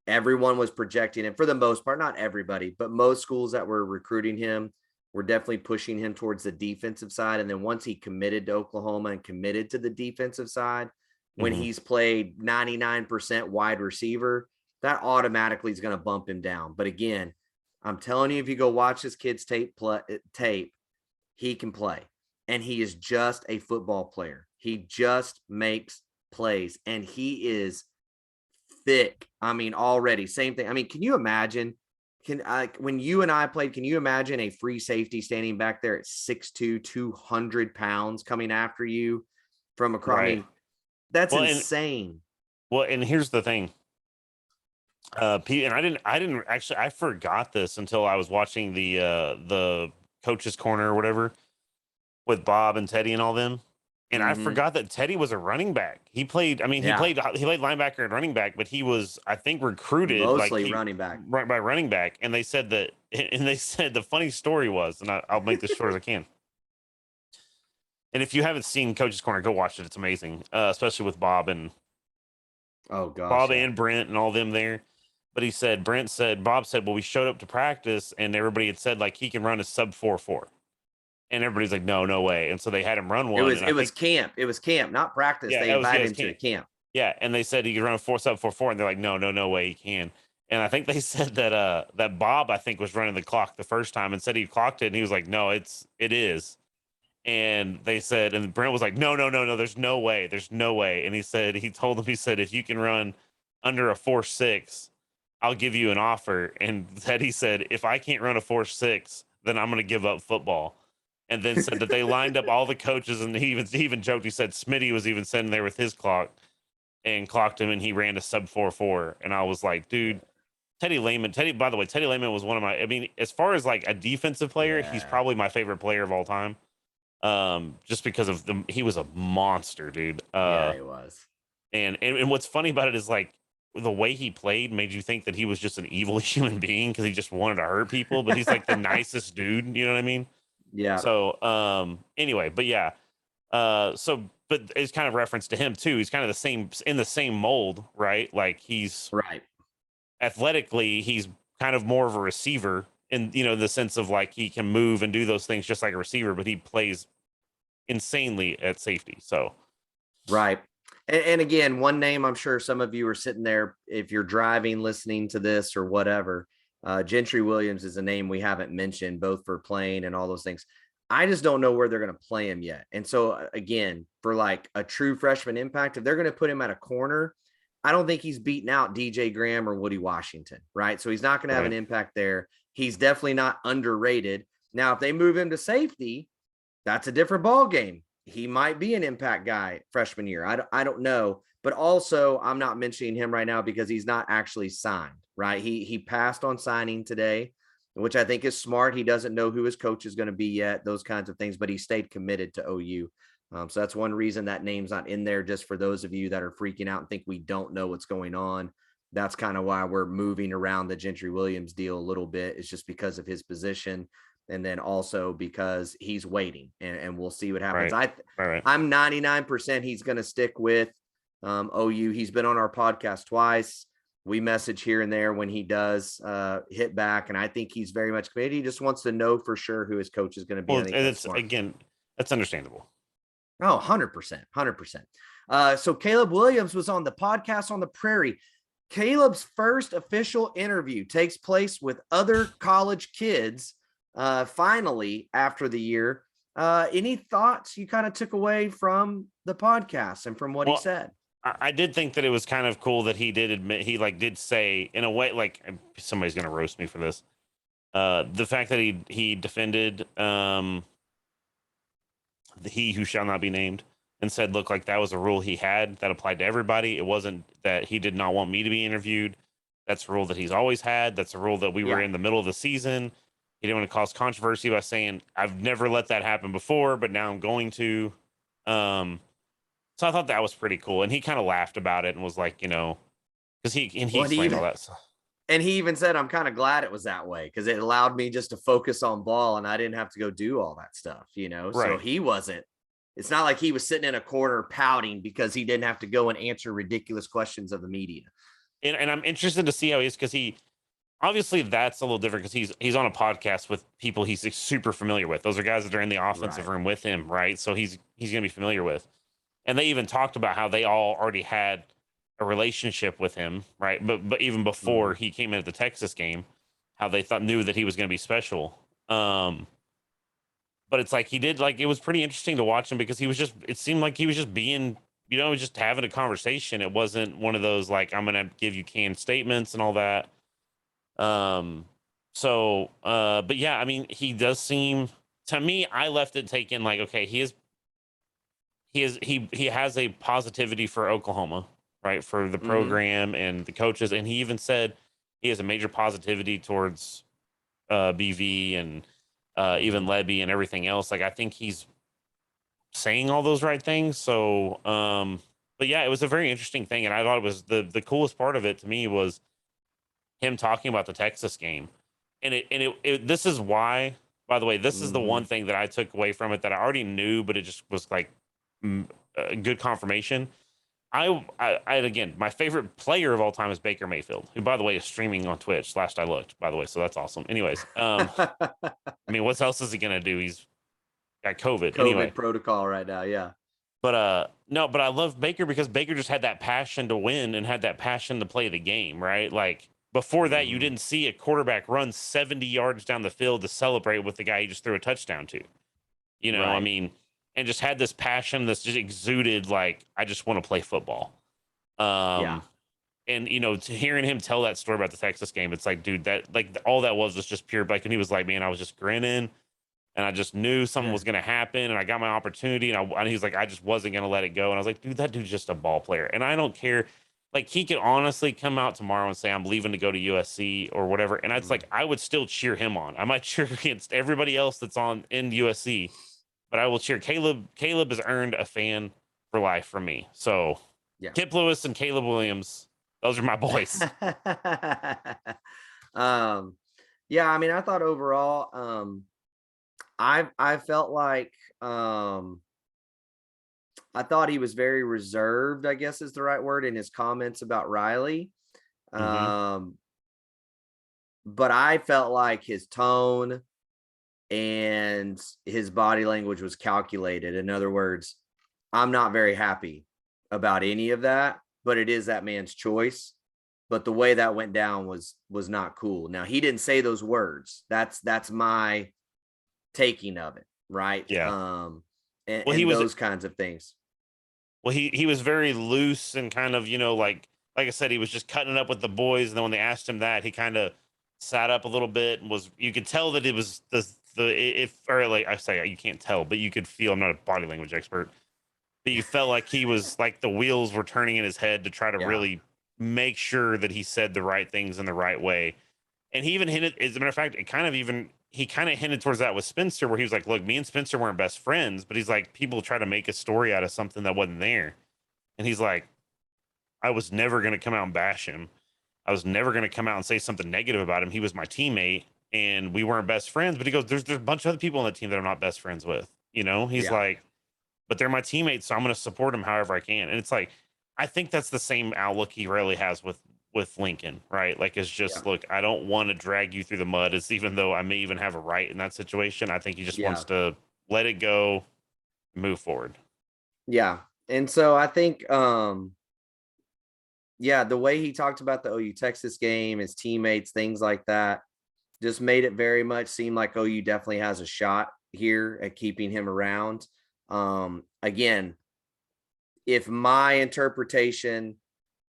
Everyone was projecting him for the most part, not everybody, but most schools that were recruiting him were definitely pushing him towards the defensive side. And then once he committed to Oklahoma and committed to the defensive side, when he's played 99% wide receiver, that automatically is going to bump him down. But again, I'm telling you, if you go watch this kid's tape, he can play, and he is just a football player. He just makes plays, and he is thick. I mean, already same thing. I mean, can you imagine? When you and I played, can you imagine a free safety standing back there at 6'2", 200 pounds coming after you from across? Right. I mean, that's insane. And here's the thing. Pete, and I didn't actually, I forgot this until I was watching the coach's corner or whatever with Bob and Teddy and all them. And I forgot that Teddy was a running back. He played, I mean, he played linebacker and running back, but he was, I think, recruited mostly running back. Right, by running back. And they said the funny story was, and I'll make this short as I can. And if you haven't seen Coach's Corner, go watch it. It's amazing, especially with Bob and and Brent and all them there. But Bob said, well, we showed up to practice and everybody had said like he can run a sub 4.4. And everybody's like, no way. And so they had him run one. It was camp. It was camp, not practice. They invited him to camp. Yeah. And they said he could run a sub 4.4. And they're like, no way he can. And I think they said that Bob, I think, was running the clock the first time and said he clocked it. And he was like, no, it is. And they said, and Brent was like, no, there's no way. And he told them, if you can run under a 4.6, I'll give you an offer. And Teddy said, if I can't run a 4.6, then I'm going to give up football. And then said that they lined up all the coaches, and he even joked. He said Smitty was even sitting there with his clock and clocked him, and he ran a sub 4.4. And I was like, dude, Teddy Lehman, was one of my, I mean, as far as like a defensive player, he's probably my favorite player of all time. Just because of he was a monster, dude. He was. And what's funny about it is like the way he played made you think that he was just an evil human being because he just wanted to hurt people, but he's like the nicest dude. You know what I mean? Yeah. So, anyway, but yeah. But it's kind of reference to him too. He's kind of in the same mold, right? Like he's right. Athletically, he's kind of more of a receiver in the sense of like he can move and do those things just like a receiver, but he plays insanely at safety. So right. And again, one name I'm sure some of you are sitting there, if you're driving, listening to this or whatever, Gentry Williams is a name we haven't mentioned, both for playing and all those things. I just don't know where they're going to play him yet. And so again, for like a true freshman impact, if they're going to put him at a corner, I don't think he's beaten out DJ Graham or Woody Washington, right? So he's not going to have an impact there. He's definitely not underrated. Now, if they move him to safety, that's a different ball game. He might be an impact guy freshman year. I don't know. But also, I'm not mentioning him right now because he's not actually signed, right? He passed on signing today, which I think is smart. He doesn't know who his coach is going to be yet, those kinds of things, but he stayed committed to OU. So that's one reason that name's not in there, just for those of you that are freaking out and think we don't know what's going on. That's kind of why we're moving around the Gentry Williams deal a little bit. It's just because of his position. And then also because he's waiting and we'll see what happens. Right. I'm 99% he's going to stick with OU. He's been on our podcast twice. We message here and there when he does hit back. And I think he's very much committed. He just wants to know for sure who his coach is going to be. Well, that's understandable. Oh, 100%. 100%. So Caleb Williams was on the podcast on the Prairie. Caleb's first official interview takes place with other college kids finally after the year. Any thoughts you kind of took away from the podcast and from what he said? I did think that it was kind of cool that he did admit, he did say in a way, like somebody's going to roast me for this. The fact that he defended he who shall not be named and said, look, like that was a rule he had that applied to everybody. It wasn't that he did not want me to be interviewed. That's a rule that he's always had. That's a rule that we were in the middle of the season. He didn't want to cause controversy by saying, I've never let that happen before, but now I'm going to. So I thought that was pretty cool. And he kind of laughed about it and was like, because he explained all that stuff. And he even said, I'm kind of glad it was that way because it allowed me just to focus on ball and I didn't have to go do all that stuff, Right. So it's not like he was sitting in a corner pouting because he didn't have to go and answer ridiculous questions of the media. And I'm interested to see how he is, because obviously that's a little different because he's on a podcast with people he's super familiar with. Those are guys that are in the offensive room with him, right? So he's going to be familiar with. And they even talked about how they all already had a relationship with him, right? But even before he came in at the Texas game, how they knew that he was going to be special. But it's like it was pretty interesting to watch him because it seemed like he was just being, just having a conversation. It wasn't one of those like, I'm going to give you canned statements and all that. But yeah, I mean, he does seem, to me, I left it taken like, okay, he has a positivity for Oklahoma, right? For the program and the coaches. And he even said he has a major positivity towards BV and even Lebby and everything else. Like, I think he's saying all those right things. So, but yeah, it was a very interesting thing. And I thought it was the coolest part of it to me was him talking about the Texas game. And this is why, by the way, this is the one thing that I took away from it that I already knew, but it just was like a good confirmation. I again, my favorite player of all time is Baker Mayfield, who, by the way, is streaming on Twitch. Last I looked, by the way, so that's awesome. Anyways, I mean, what else is he gonna do? He's got COVID anyway. Protocol right now, yeah. But no, but I love Baker because Baker just had that passion to win and had that passion to play the game, right? Like before that, you didn't see a quarterback run 70 yards down the field to celebrate with the guy he just threw a touchdown to. I mean. And just had this passion that's just exuded, like, I just want to play football. And, hearing him tell that story about the Texas game, it's like, dude, that, like, all that was just pure, like, and he was like, man, I was just grinning, and I just knew something was going to happen, and I got my opportunity, and he's like, I just wasn't going to let it go. And I was like, dude, that dude's just a ball player. And I don't care. Like, he could honestly come out tomorrow and say, I'm leaving to go to USC or whatever. And it's like, I would still cheer him on. I might cheer against everybody else that's in USC. But I will cheer Caleb. Caleb has earned a fan for life from me. So, Kip Lewis and Caleb Williams, those are my boys. Yeah, I mean, I thought overall, I felt like I thought he was very reserved, I guess is the right word, in his comments about Riley. but I felt like his tone and his body language was calculated. In other words, I'm not very happy about any of that, but it is that man's choice. But the way that went down was not cool. Now, he didn't say those words. That's my taking of it, right? Yeah. And he was those kinds of things. Well, he was very loose and kind of, like I said, he was just cutting it up with the boys. And then when they asked him that, he kind of sat up a little bit and you could tell that it was I say you can't tell, but you could feel. I'm not a body language expert, but you felt like he was like the wheels were turning in his head to try to really make sure that he said the right things in the right way. And he even hinted, as a matter of fact, he kind of hinted towards that with Spencer, where he was like, look, me and Spencer weren't best friends, but he's like, people try to make a story out of something that wasn't there. And he's like, I was never going to come out and bash him. I was never going to come out and say something negative about him. He was my teammate and we weren't best friends. But he goes, there's a bunch of other people on the team that I'm not best friends with. He's like, but they're my teammates, so I'm going to support them however I can. And it's like, I think that's the same outlook he really has with Lincoln, right? Like, it's just, look, I don't want to drag you through the mud. It's even though I may even have a right in that situation. I think he just wants to let it go, move forward. Yeah. And so I think, the way he talked about the OU Texas game, his teammates, things like that, just made it very much seem like OU definitely has a shot here at keeping him around. Again, if my interpretation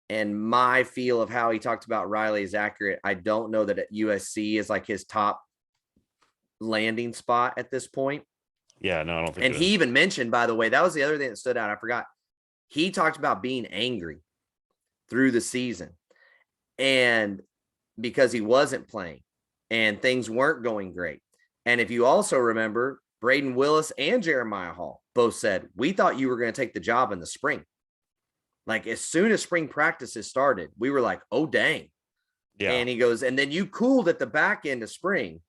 and my feel of how he talked about Riley is accurate, I don't know that at USC is like his top landing spot at this point. Yeah, no, I don't think. And he even mentioned, by the way, that was the other thing that stood out. I forgot. He talked about being angry through the season, and because he wasn't playing and things weren't going great. And if you also remember, Braden Willis and Jeremiah Hall both said, we thought you were going to take the job in the spring. Like, as soon as spring practices started, we were like, oh, dang. Yeah. And he goes, and then you cooled at the back end of spring.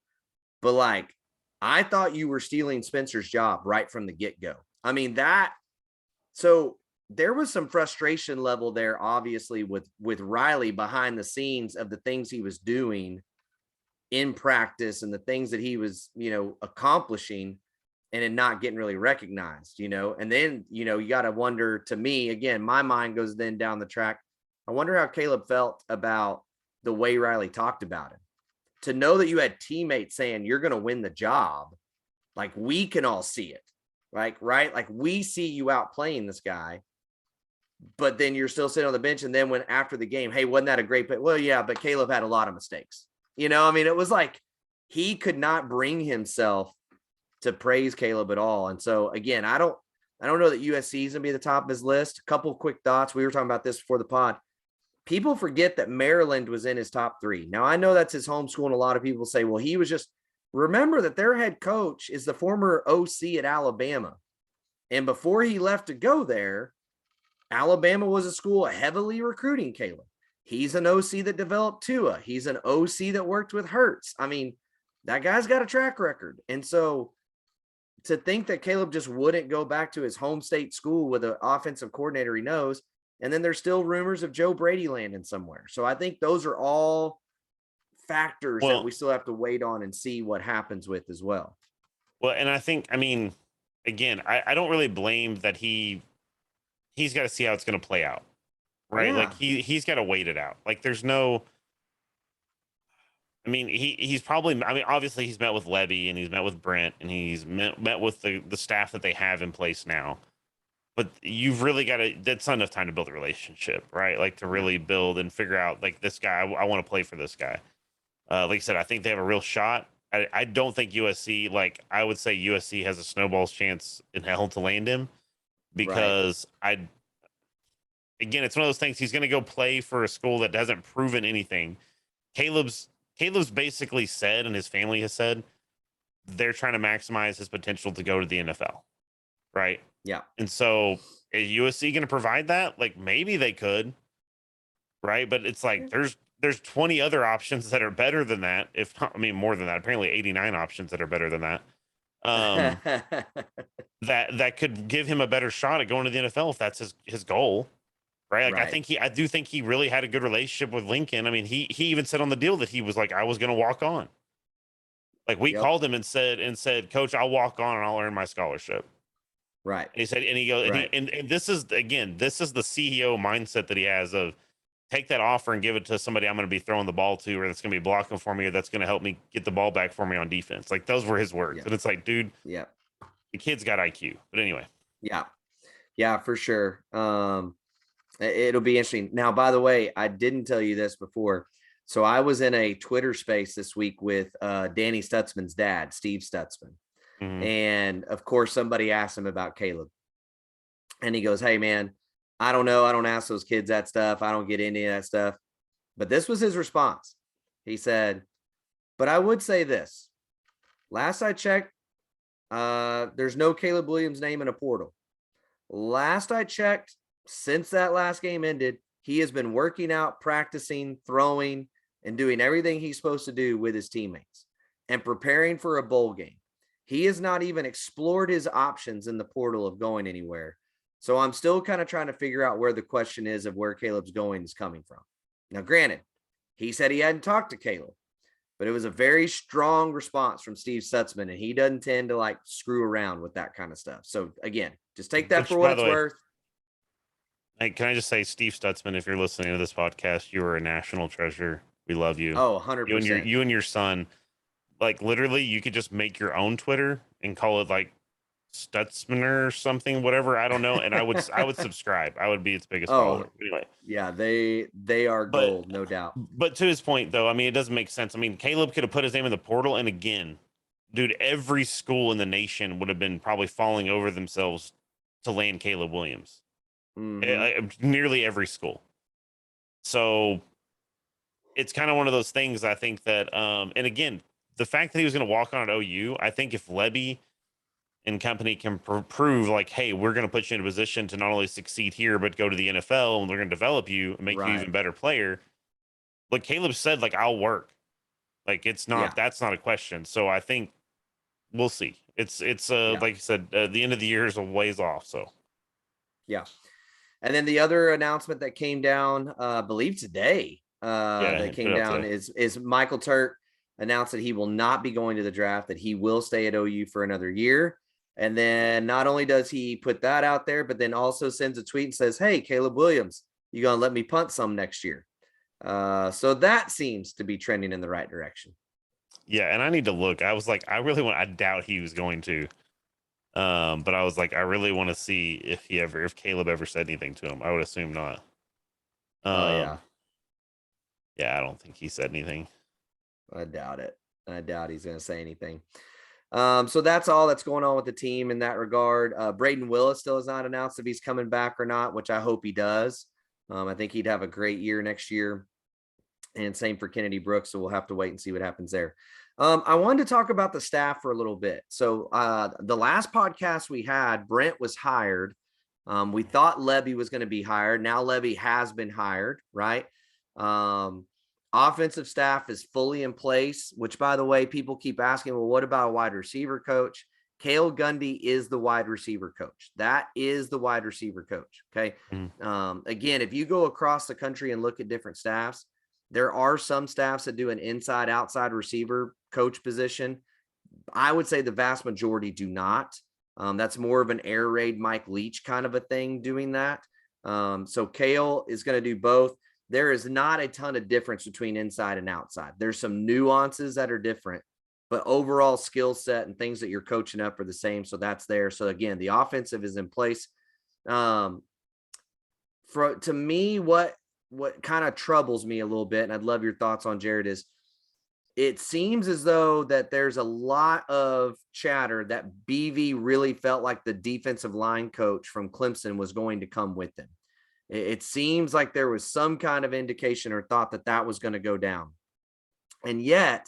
But like, I thought you were stealing Spencer's job right from the get-go. I mean, so there was some frustration level there, obviously, with Riley behind the scenes of the things he was doing in practice and the things that he was, accomplishing, and it not getting really recognized, and then, you got to wonder, to me, again, my mind goes then down the track. I wonder how Caleb felt about the way Riley talked about him. To know that you had teammates saying you're going to win the job, like, we can all see it, right? Like, we see you out playing this guy, but then you're still sitting on the bench. And then when after the game, hey, wasn't that a great play? Well, yeah, but Caleb had a lot of mistakes. I mean, it was like he could not bring himself to praise Caleb at all. And so again, I don't know that USC is gonna be at the top of his list. A couple of quick thoughts. We were talking about this before the pod. People forget that Maryland was in his top 3. Now, I know that's his home school, and a lot of people say, well, he was just, remember that their head coach is the former OC at Alabama. And before he left to go there, Alabama was a school heavily recruiting Caleb. He's an OC that developed Tua. He's an OC that worked with Hurts. I mean, that guy's got a track record. And so to think that Caleb just wouldn't go back to his home state school with an offensive coordinator he knows, and then there's still rumors of Joe Brady landing somewhere. So I think those are all factors that we still have to wait on and see what happens with as well. Well, and I think, I mean, again, I don't really blame that he's got to see how it's going to play out, right? Yeah. Like he's got to wait it out. Like, there's no, I mean, he's probably, I mean, obviously he's met with Levy and he's met with Brent and he's met with the staff that they have in place now. But you've really got to, that's not enough time to build a relationship, right? Like, to really build and figure out, like, this guy, I want to play for this guy. Like I said, I think they have a real shot. I don't think USC, like, I would say USC has a snowball's chance in hell to land him, because again, it's one of those things. He's going to go play for a school that hasn't proven anything. Caleb's basically said, and his family has said, they're trying to maximize his potential to go to the NFL, right? Yeah. And so is USC going to provide that? Like, maybe they could, right? But it's like there's 20 other options that are better than that. If not, I mean, more than that, apparently 89 options that are better than that. That could give him a better shot at going to the NFL if that's his goal, right? Like I do think he really had a good relationship with Lincoln. I mean, he even said on the deal that he was like, I was going to walk on. Like we called him and said, Coach, I'll walk on and I'll earn my scholarship. Right. And he said, and he goes, and this is the CEO mindset that he has of take that offer and give it to somebody I'm going to be throwing the ball to, or that's going to be blocking for me, or that's going to help me get the ball back for me on defense. Like those were his words. And it's like, dude, the kid's got IQ. But anyway. Yeah, for sure. It'll be interesting. Now, by the way, I didn't tell you this before. So I was in a Twitter space this week with Danny Stutzman's dad, Steve Stutzman. Mm-hmm. And of course, somebody asked him about Caleb. And he goes, hey, man, I don't know. I don't ask those kids that stuff. I don't get any of that stuff. But this was his response. He said, but I would say this. Last I checked, there's no Caleb Williams name in a portal. Last I checked, since that last game ended, he has been working out, practicing, throwing, and doing everything he's supposed to do with his teammates and preparing for a bowl game. He has not even explored his options in the portal of going anywhere. So I'm still kind of trying to figure out where the question is of where Caleb's going is coming from. Now, granted, he said he hadn't talked to Caleb, but it was a very strong response from Steve Stutzman, and he doesn't tend to like screw around with that kind of stuff. So again, just take that for what it's worth. Hey, can I just say, Steve Stutzman, if you're listening to this podcast, you are a national treasure. We love you. Oh, 100%. You and your son, like literally, you could just make your own Twitter and call it like Stutzman or something, whatever. I don't know. And I would subscribe. I would be its biggest follower. Anyway. Yeah, they are gold, no doubt. But to his point, though, I mean, it doesn't make sense. I mean, Caleb could have put his name in the portal, and again, dude, every school in the nation would have been probably falling over themselves to land Caleb Williams. Mm-hmm. Nearly every school. So it's kind of one of those things. I think that, and again, the fact that he was going to walk on at OU, I think if Lebby and company can prove like, hey, we're going to put you in a position to not only succeed here, but go to the NFL, and we're going to develop you and make you an even better player. Like Caleb said, like, I'll work. Like, it's not, that's not a question. So I think we'll see. It's like you said, the end of the year is a ways off. So. Yeah. And then the other announcement that came down, I believe today, that came down is Michael Turk announced that he will not be going to the draft, that he will stay at OU for another year. And then not only does he put that out there, but then also sends a tweet and says, hey, Caleb Williams, you going to let me punt some next year? So that seems to be trending in the right direction. Yeah. And I need to look. I was like, I doubt he was going to. But I was like, I really want to see if Caleb ever said anything to him. I would assume not. Yeah, I don't think he said anything. I doubt it. I doubt he's going to say anything. So that's all that's going on with the team in that regard. Braden Willis still has not announced if he's coming back or not, which I hope he does. I think he'd have a great year next year. And same for Kennedy Brooks. So we'll have to wait and see what happens there. I wanted to talk about the staff for a little bit. So the last podcast we had, Brent was hired. We thought Lebby was going to be hired. Now Lebby has been hired, right? Offensive staff is fully in place, which, by the way, people keep asking, well, what about a wide receiver coach? Cale Gundy is the wide receiver coach. That is the wide receiver coach, okay? Mm-hmm. Again, if you go across the country and look at different staffs, there are some staffs that do an inside-outside receiver coach position. I would say the vast majority do not. That's more of an air raid Mike Leach kind of a thing doing that. So Cale is going to do both. There is not a ton of difference between inside and outside. There's some nuances that are different, but overall skill set and things that you're coaching up are the same. So that's there. So again, the offensive is in place. To me, what kind of troubles me a little bit, and I'd love your thoughts on, Jared, is it seems as though that there's a lot of chatter that BV really felt like the defensive line coach from Clemson was going to come with him. It seems like there was some kind of indication or thought that that was going to go down. And yet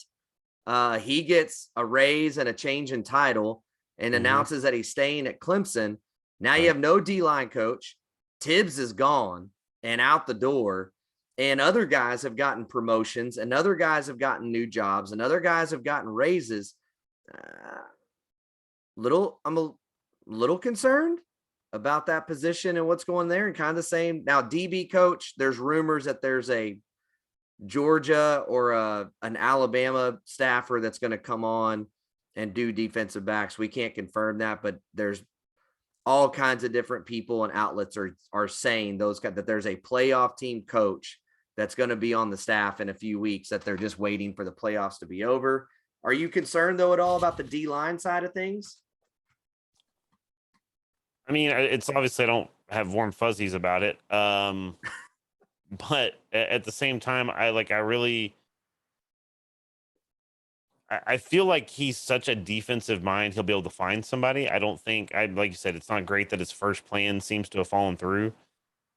he gets a raise and a change in title and announces that he's staying at Clemson. Now you have no D-line coach. Tibbs is gone and out the door. And other guys have gotten promotions, and other guys have gotten new jobs, and other guys have gotten raises. I'm a little concerned. about that position and what's going there, and kind of the same. Now, DB coach, there's rumors that there's a Georgia or an Alabama staffer that's going to come on and do defensive backs. We can't confirm that, but there's all kinds of different people and outlets are saying that there's a playoff team coach that's going to be on the staff in a few weeks, that they're just waiting for the playoffs to be over. Are you concerned though at all about the D-line side of things? I mean, it's obviously I don't have warm fuzzies about it. But at the same time, I feel like he's such a defensive mind. He'll be able to find somebody. I don't think like you said, it's not great that his first plan seems to have fallen through,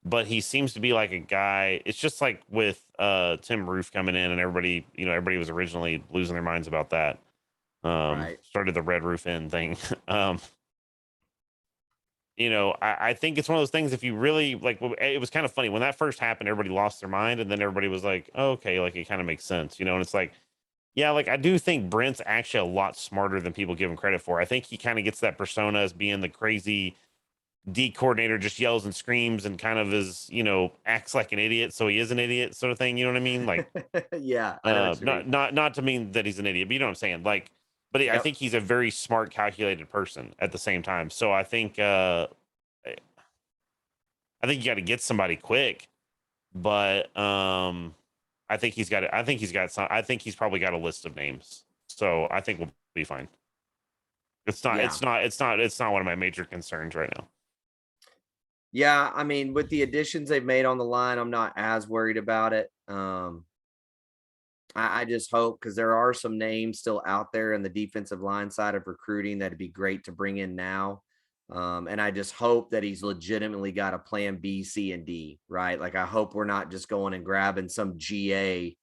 but he seems to be like a guy. It's just like with Tim Roof coming in, and everybody was originally losing their minds about that. Right. Started the Red Roof Inn thing. I think it's one of those things, if you really like, it was kind of funny when that first happened, everybody lost their mind, and then everybody was like, oh, okay, like it kind of makes sense, and it's like, yeah, like I do think Brent's actually a lot smarter than people give him credit for. I think he kind of gets that persona as being the crazy D coordinator, just yells and screams and kind of is, acts like an idiot. So he is an idiot sort of thing. You know what I mean? Like, yeah, not to mean that he's an idiot, but you know what I'm saying? Like, but I think he's a very smart, calculated person at the same time. So I think you got to get somebody quick, but I think he's probably got a list of names. So I think we'll be fine. It's not one of my major concerns right now. Yeah, I mean, with the additions they've made on the line, I'm not as worried about it. I just hope, because there are some names still out there in the defensive line side of recruiting that'd be great to bring in now. And I just hope that he's legitimately got a plan B, C, and D, right? Like, I hope we're not just going and grabbing some GA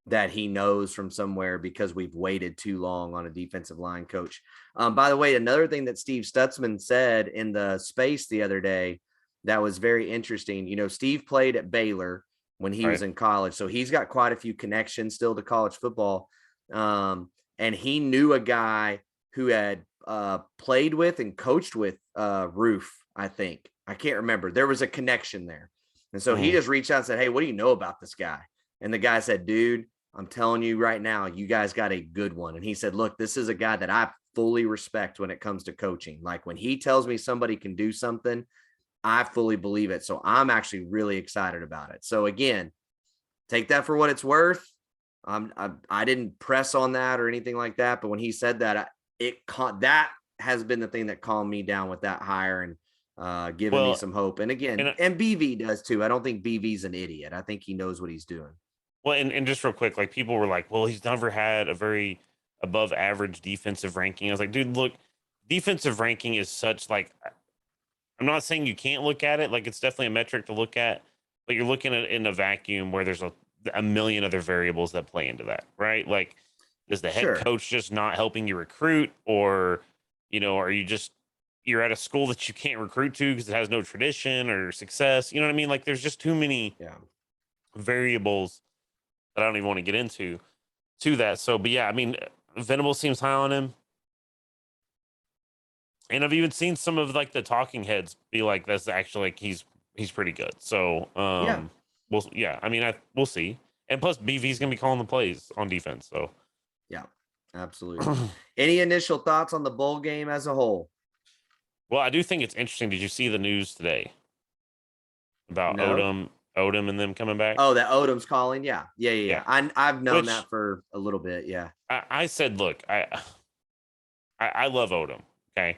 that he knows from somewhere because we've waited too long on a defensive line coach. By the way, another thing that Steve Stutzman said in the space the other day that was very interesting. Steve played at Baylor when he was in college, so he's got quite a few connections still to college football. And he knew a guy who had played with and coached with Roof, I think. I can't remember. There was a connection there. And so he just reached out and said, hey, what do you know about this guy? And the guy said, dude, I'm telling you right now, you guys got a good one. And he said, look, this is a guy that I fully respect when it comes to coaching. Like, when he tells me somebody can do something, I fully believe it. So I'm actually really excited about it. So again, take that for what it's worth. I didn't press on that or anything like that. But when he said that, that has been the thing that calmed me down with that hire and giving me some hope. And again, and BV does too. I don't think BV's an idiot. I think he knows what he's doing. Well, and just real quick, like, people were like, well, he's never had a very above average defensive ranking. I was like, dude, look, defensive ranking is such, like, I'm not saying you can't look at it. Like, it's definitely a metric to look at, but you're looking at it in a vacuum where there's a million other variables that play into that, right? Like, is the head coach just not helping you recruit, or, are you're at a school that you can't recruit to because it has no tradition or success? You know what I mean? Like, there's just too many variables that I don't even want to get into to that. So, but yeah, I mean, Venable seems high on him. And I've even seen some of, like, the talking heads be like, that's actually, like, he's pretty good. So, we'll see. And plus, BV's going to be calling the plays on defense. So, yeah, absolutely. Any initial thoughts on the bowl game as a whole? Well, I do think it's interesting. Did you see the news today about Odom and them coming back? Oh, that Odom's calling. Yeah. I've known that for a little bit. Yeah. I said, look, I love Odom. Okay.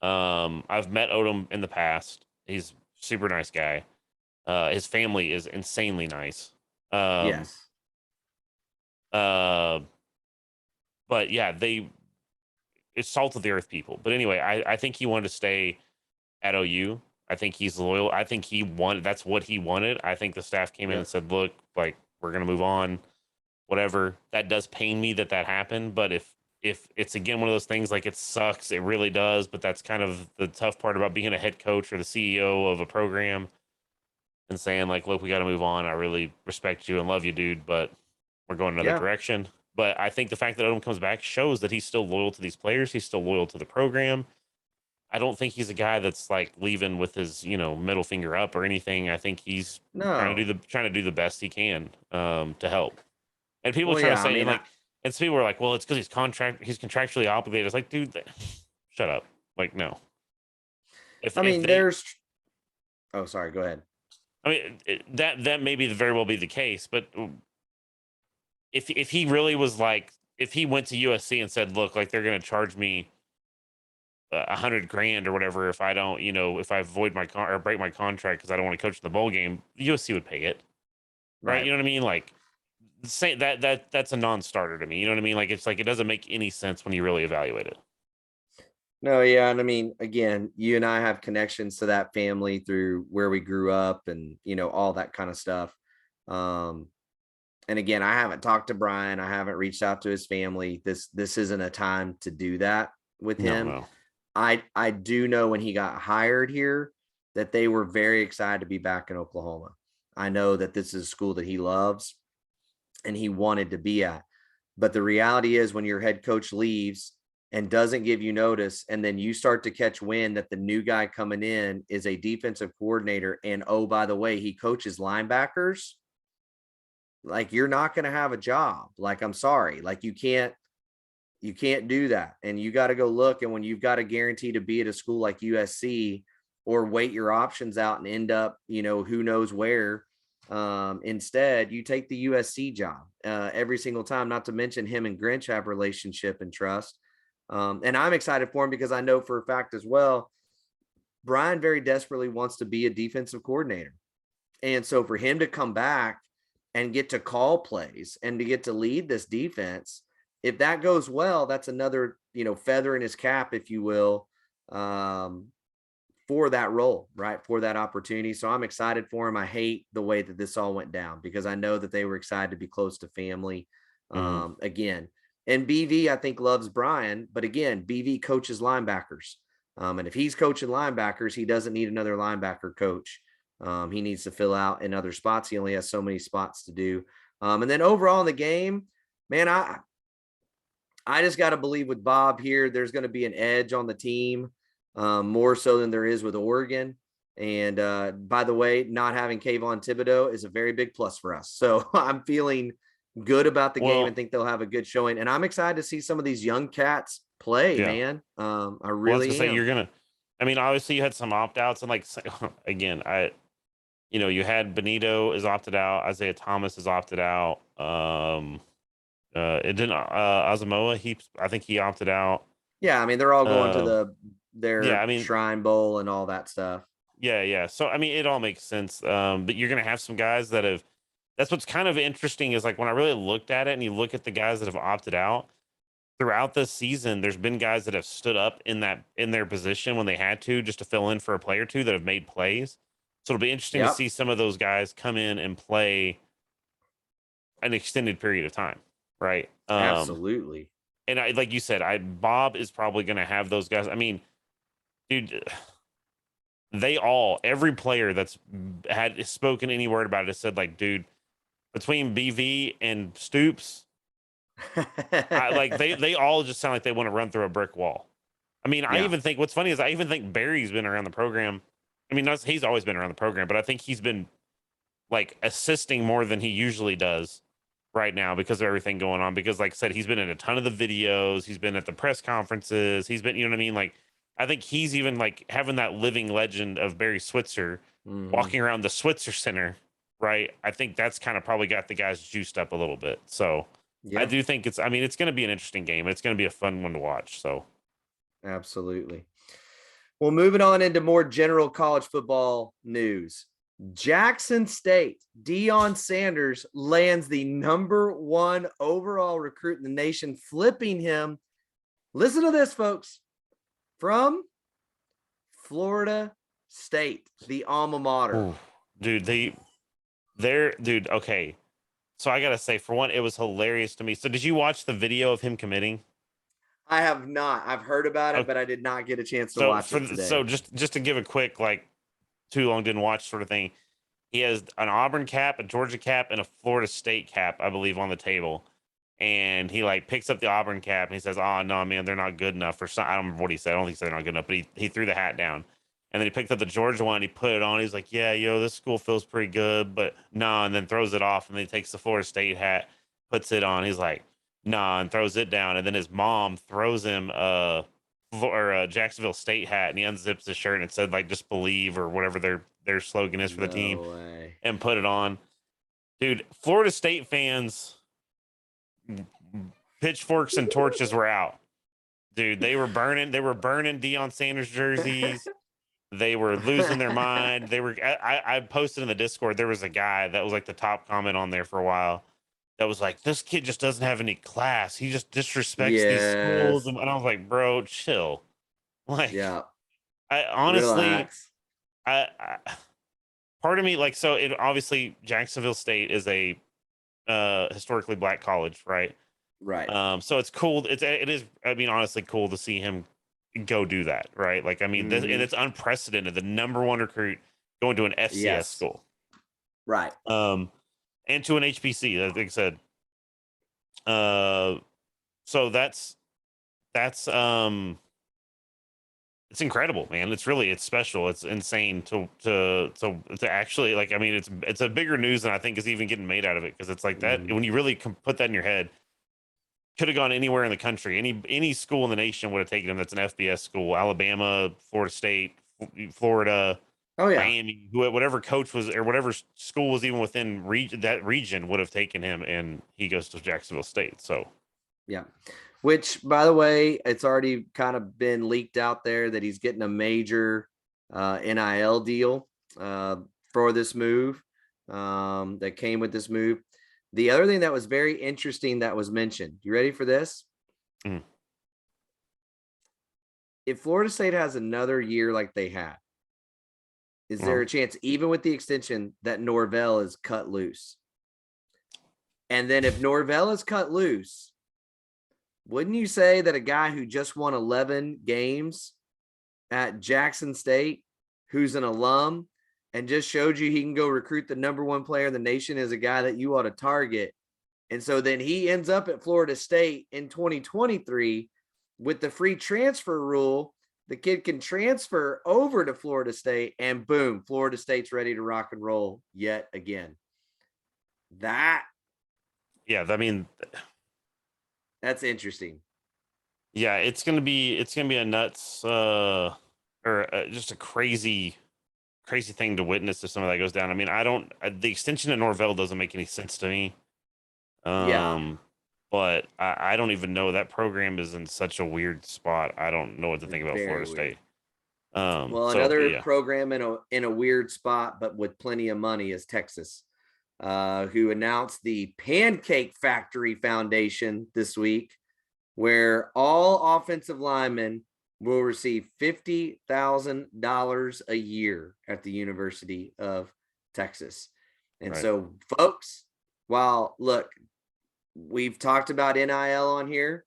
I've met Odom in the past. He's a super nice guy. His family is insanely nice. Yes. But yeah, it's salt of the earth people. But anyway, I think he wanted to stay at OU. I think he's loyal. I think that's what he wanted. I think the staff came in and said, look, like, we're going to move on, whatever. That does pain me that happened. But if it's, again, one of those things, like, it sucks, it really does. But that's kind of the tough part about being a head coach or the CEO of a program and saying, like, look, we got to move on. I really respect you and love you, dude, but we're going another direction. But I think the fact that Odom comes back shows that he's still loyal to these players. He's still loyal to the program. I don't think he's a guy that's like leaving with his, middle finger up or anything. I think he's trying to do the best he can to help. And people trying to say, and some people were like, well, it's because he's contractually obligated. It's like, dude, shut up. Like, no. Oh, sorry. Go ahead. I mean, that may be very well be the case, but if he really was like, if he went to USC and said, look, like they're going to charge me $100,000 or whatever if I don't, if I void my or break my contract because I don't want to coach in the bowl game, USC would pay it, right? You know what I mean? Like, say that's a non-starter to me. You know what I mean? Like, it's like it doesn't make any sense when you really evaluate it. No, yeah, and I mean, again, you and I have connections to that family through where we grew up, and all that kind of stuff. And again, I haven't talked to Brian. I haven't reached out to his family. This isn't a time to do that with him. No. I do know when he got hired here that they were very excited to be back in Oklahoma. I know that this is a school that he loves and he wanted to be at. But the reality is when your head coach leaves and doesn't give you notice, and then you start to catch wind that the new guy coming in is a defensive coordinator, and oh, by the way, he coaches linebackers, like, you're not going to have a job. Like, I'm sorry. Like, you can't do that. And you got to go look. And when you've got a guarantee to be at a school like USC, or wait your options out and end up, who knows where, instead you take the USC job every single time, not to mention him and Grinch have relationship and trust. And I'm excited for him because I know for a fact as well, Brian very desperately wants to be a defensive coordinator. And so for him to come back and get to call plays and to get to lead this defense, if that goes well, that's another, feather in his cap, if you will, for that role, right? For that opportunity. So I'm excited for him. I hate the way that this all went down because I know that they were excited to be close to family again. And BV, I think, loves Brian, but again, BV coaches linebackers. And if he's coaching linebackers, he doesn't need another linebacker coach. He needs to fill out in other spots. He only has so many spots to do. And then overall in the game, man, I just got to believe with Bob here, there's going to be an edge on the team, more so than there is with Oregon. And by the way, not having Kayvon Thibodeau is a very big plus for us. So I'm feeling good about the game and think they'll have a good showing. And I'm excited to see some of these young cats play, man. I really am. Obviously you had some opt-outs, and like, again, you had Benito is opted out. Isaiah Thomas is opted out. It didn't, Asamoah, I think he opted out. Yeah. I mean, they're all going to their Shrine Bowl and all that stuff. Yeah. So, I mean, it all makes sense. But you're going to have some guys that's what's kind of interesting is like when I really looked at it and you look at the guys that have opted out throughout this season, there's been guys that have stood up in their position when they had to, just to fill in for a play or two that have made plays. So it'll be interesting to see some of those guys come in and play an extended period of time. Right. Absolutely. And like you said, Bob is probably going to have those guys. I mean, dude, every player that's had spoken any word about it has said, like, dude, between BV and Stoops, they all just sound like they want to run through a brick wall. I mean, I even think what's funny is I even think Barry's been around the program. I mean, he's always been around the program, but I think he's been like assisting more than he usually does right now because of everything going on. Because like I said, he's been in a ton of the videos. He's been at the press conferences. He's been, you know what I mean? Like, I think he's even like having that living legend of Barry Switzer walking around the Switzer Center. Right. I think that's kind of probably got the guys juiced up a little bit. So I do think it's going to be an interesting game. It's going to be a fun one to watch. So. Absolutely. Well, moving on into more general college football news. Jackson State, Dion Sanders lands the #1 overall recruit in the nation, flipping him. Listen to this, folks. From Florida State, the alma mater. Ooh, dude, okay. So I got to say, for one, it was hilarious to me. So did you watch the video of him committing? I have not. I've heard about it, but I did not get a chance to watch it today. So just to give a quick, like, too long didn't watch sort of thing. He has an Auburn cap, a Georgia cap, and a Florida State cap, I believe, on the table. and he like picks up the Auburn cap and he says, "Oh no, man, they're not good enough." For some, I don't remember what he said. I don't think he said they're not good enough, but he threw the hat down, and then he picked up the Georgia one. And he put it on. He's like, "Yeah, this school feels pretty good, but no," and then throws it off, and then he takes the Florida State hat, puts it on. He's like, "Nah," and throws it down, and then his mom throws him a Jacksonville State hat, and he unzips his shirt and it said like "Just believe" or whatever their slogan is for the team, way. and put it on. Dude, Florida State fans, pitchforks and torches were out. Dude, they were burning Dion Sanders jerseys. They were losing their mind. They were I posted in the Discord, there was a guy that was like the top comment on there for a while that was like, "This kid just doesn't have any class. He just disrespects these schools." And I was like, "Bro, chill." Like, yeah. I honestly, relax. I part of me, like, so it obviously Jacksonville State is a historically black college, right? Right. So it's cool. It is, I mean, honestly cool to see him go do that, right? Like, I mean, this, and it's unprecedented. The number one recruit going to an FCS school, right? And to an HBC, as I said. So that's it's incredible, man. It's special. It's insane to actually, like, I mean, it's a bigger news than I think is even getting made out of it, because it's like that when you really put that in your head. Could have gone anywhere in the country. Any school in the nation would have taken him. That's an FBS school. Alabama, Florida State, Florida, Miami, whatever coach was, or whatever school was even within that region would have taken him, and he goes to Jacksonville State. So, yeah. Which, by the way, it's already kind of been leaked out there that he's getting a major NIL deal for this move that came with this move. The other thing that was very interesting that was mentioned, you ready for this? If Florida State has another year like they had, is there a chance, even with the extension, that Norvell is cut loose? And then if Norvell is cut loose, wouldn't you say that a guy who just won 11 games at Jackson State, who's an alum, and just showed you he can go recruit the number one player in the nation, is a guy that you ought to target? And so then he ends up at Florida State in 2023 with the free transfer rule. The kid can transfer over to Florida State, and boom, Florida State's ready to rock and roll yet again. I mean, that's interesting. Yeah, it's gonna be a nuts just a crazy thing to witness if some of that goes down. I mean, the extension of Norvell doesn't make any sense to me. But I don't even know. That program is in such a weird spot. I don't know what to think about Florida State. Another program in a weird spot, but with plenty of money, is Texas, who announced the Pancake Factory Foundation this week, where all offensive linemen will receive $50,000 a year at the University of Texas. And so, folks, while look, we've talked about NIL on here,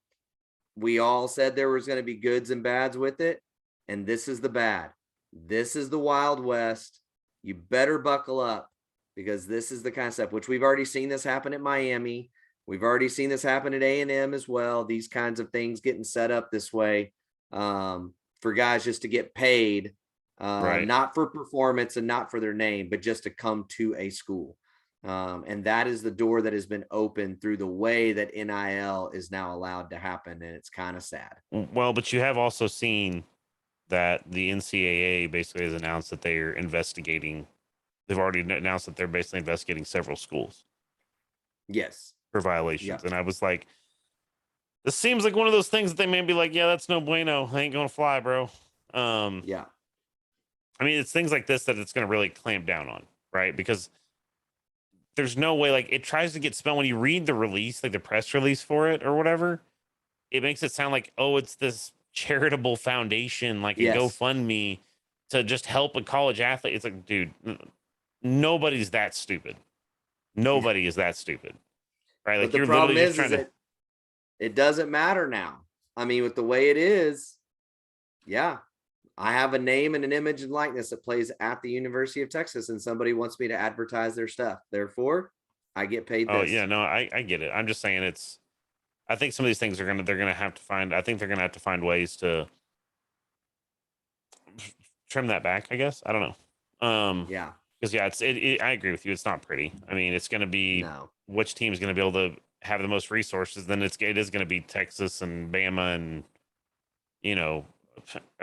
we all said there was going to be goods and bads with it. And this is the bad. This is the Wild West. You better buckle up, because this is the kind of stuff, which we've already seen this happen at Miami. We've already seen this happen at A&M as well. These kinds of things getting set up this way for guys just to get paid, not for performance and not for their name, but just to come to a school. And that is the door that has been opened through the way that NIL is now allowed to happen. And it's kind of sad. Well, but you have also seen that the NCAA basically has announced that they're investigating. They've already announced that they're basically investigating several schools. Yes. For violations. And I was like, this seems like one of those things that they may be like, yeah, that's no bueno. I ain't going to fly, bro. I mean, it's things like this that it's going to really clamp down on, right? Because there's no way, like, it tries to get spelled when you read the release, like the press release for it or whatever, it makes it sound like, oh, it's this charitable foundation, like a GoFundMe to just help a college athlete. It's like, dude, nobody's that stupid. Nobody is that stupid. Right? Like, but the problem is that it doesn't matter now. I mean, with the way it is, I have a name and an image and likeness that plays at the University of Texas, and somebody wants me to advertise their stuff. Therefore, I get paid this. Oh, yeah, no, I get it. I'm just saying it's I think some of these things they're gonna have to find. I think they're gonna have to find ways to trim that back. I guess I don't know. Yeah. Because I agree with you. It's not pretty. I mean, it's gonna be which team's gonna be able to have the most resources. Then it is gonna be Texas and Bama and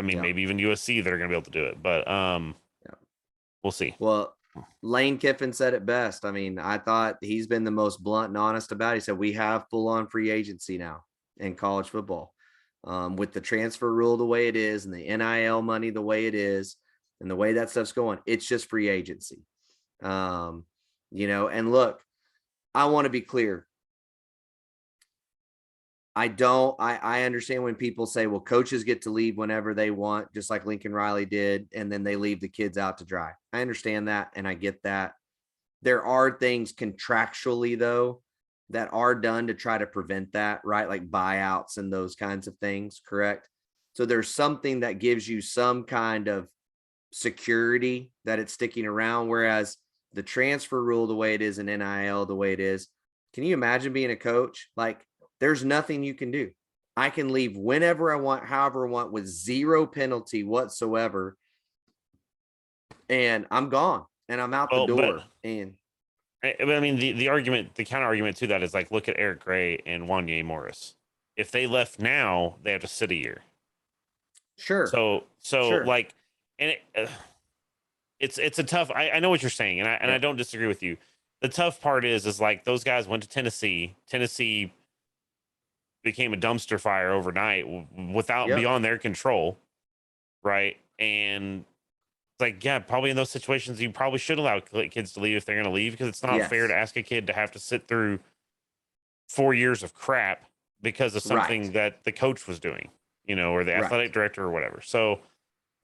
maybe even USC that are gonna be able to do it. But we'll see. Well, Lane Kiffin said it best. I mean, I thought he's been the most blunt and honest about it. He said, we have full on free agency now in college football. With the transfer rule the way it is and the NIL money the way it is and the way that stuff's going, it's just free agency. And look, I want to be clear. I understand when people say, well, coaches get to leave whenever they want, just like Lincoln Riley did, and then they leave the kids out to dry. I understand that, and I get that. There are things contractually, though, that are done to try to prevent that, right? Like buyouts and those kinds of things, correct? So there's something that gives you some kind of security that it's sticking around, whereas the transfer rule, the way it is in NIL, the way it is, can you imagine being a coach? Like, there's nothing you can do. I can leave whenever I want, however I want, with zero penalty whatsoever. And I'm gone and I'm out the door. I mean, the argument, the counter argument to that is like, look at Eric Gray and Wanye Morris. If they left now, they have to sit a year. Sure. So sure. Like, and it's a tough, I know what you're saying. And I don't disagree with you. The tough part is like those guys went to Tennessee. Tennessee became a dumpster fire overnight beyond their control. Right. And it's like, yeah, probably in those situations, you probably should allow kids to leave if they're going to leave, because it's not fair to ask a kid to have to sit through 4 years of crap because of something that the coach was doing, or the athletic director or whatever. So,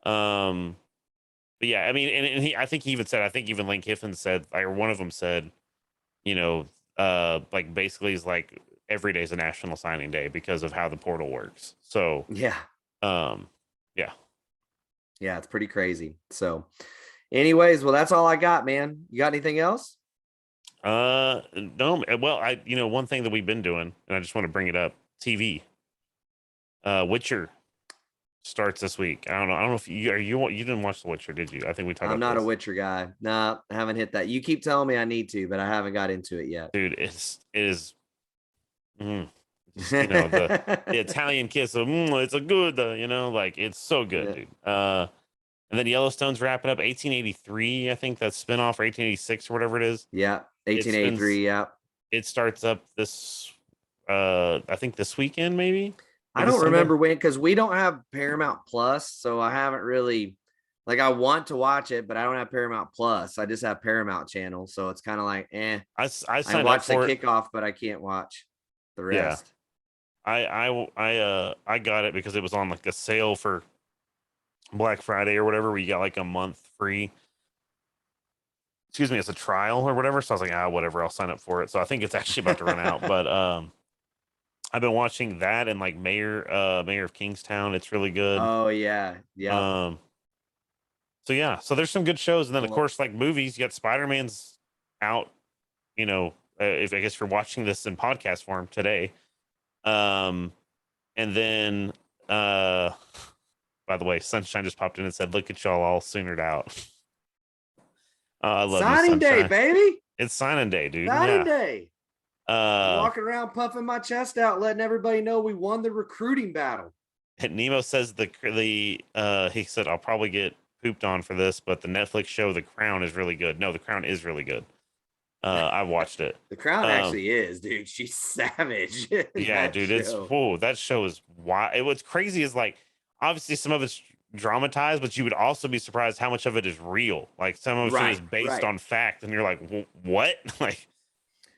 but yeah, I mean, and I think even Lane Kiffin said, or one of them said, like basically is like, every day is a national signing day because of how the portal works. So yeah, it's pretty crazy. So anyways, well, that's all I got, man. You got anything else? No. Well, one thing that we've been doing, and I just want to bring it up, TV. Witcher starts this week. I don't know if you didn't watch The Witcher, did you? I think we talked. I'm not a Witcher guy. No, I haven't hit that. You keep telling me I need to, but I haven't got into it yet. Dude, it is. The Italian kiss of it's a good, like it's so good, dude. And then Yellowstone's wrapping up 1883. I think that's spinoff, or 1886 or whatever it is. Yeah, 1883. Yeah, it starts up this. I think this weekend, maybe. I don't remember when, because we don't have Paramount Plus, so I haven't really. Like, I want to watch it, but I don't have Paramount Plus. I just have Paramount Channel, so it's kind of like, I watch the kickoff, but I can't watch the rest. Yeah. I got it because it was on like a sale for Black Friday or whatever, where you got like a month free. Excuse me, it's a trial or whatever. So I was like, whatever, I'll sign up for it. So I think it's actually about to run out. But I've been watching that and like Mayor of Kingstown. It's really good. Oh yeah. So yeah, so there's some good shows, and then of course, like movies, you got Spider-Man's out. If I guess you're watching this in podcast form today. And then by the way, Sunshine just popped in and said, look at y'all all soonered out. I love signing day, baby. It's signing day, dude. Signing day. Walking around puffing my chest out, letting everybody know we won the recruiting battle. And Nemo says he said, I'll probably get pooped on for this, but the Netflix show The Crown is really good. No, The Crown is really good. I watched it. The Crown actually is, dude. She's savage. Yeah, dude. That show is wild. What's crazy is like, obviously some of it's dramatized, but you would also be surprised how much of it is real. Like some of it is based on fact, and you're like, what? Like,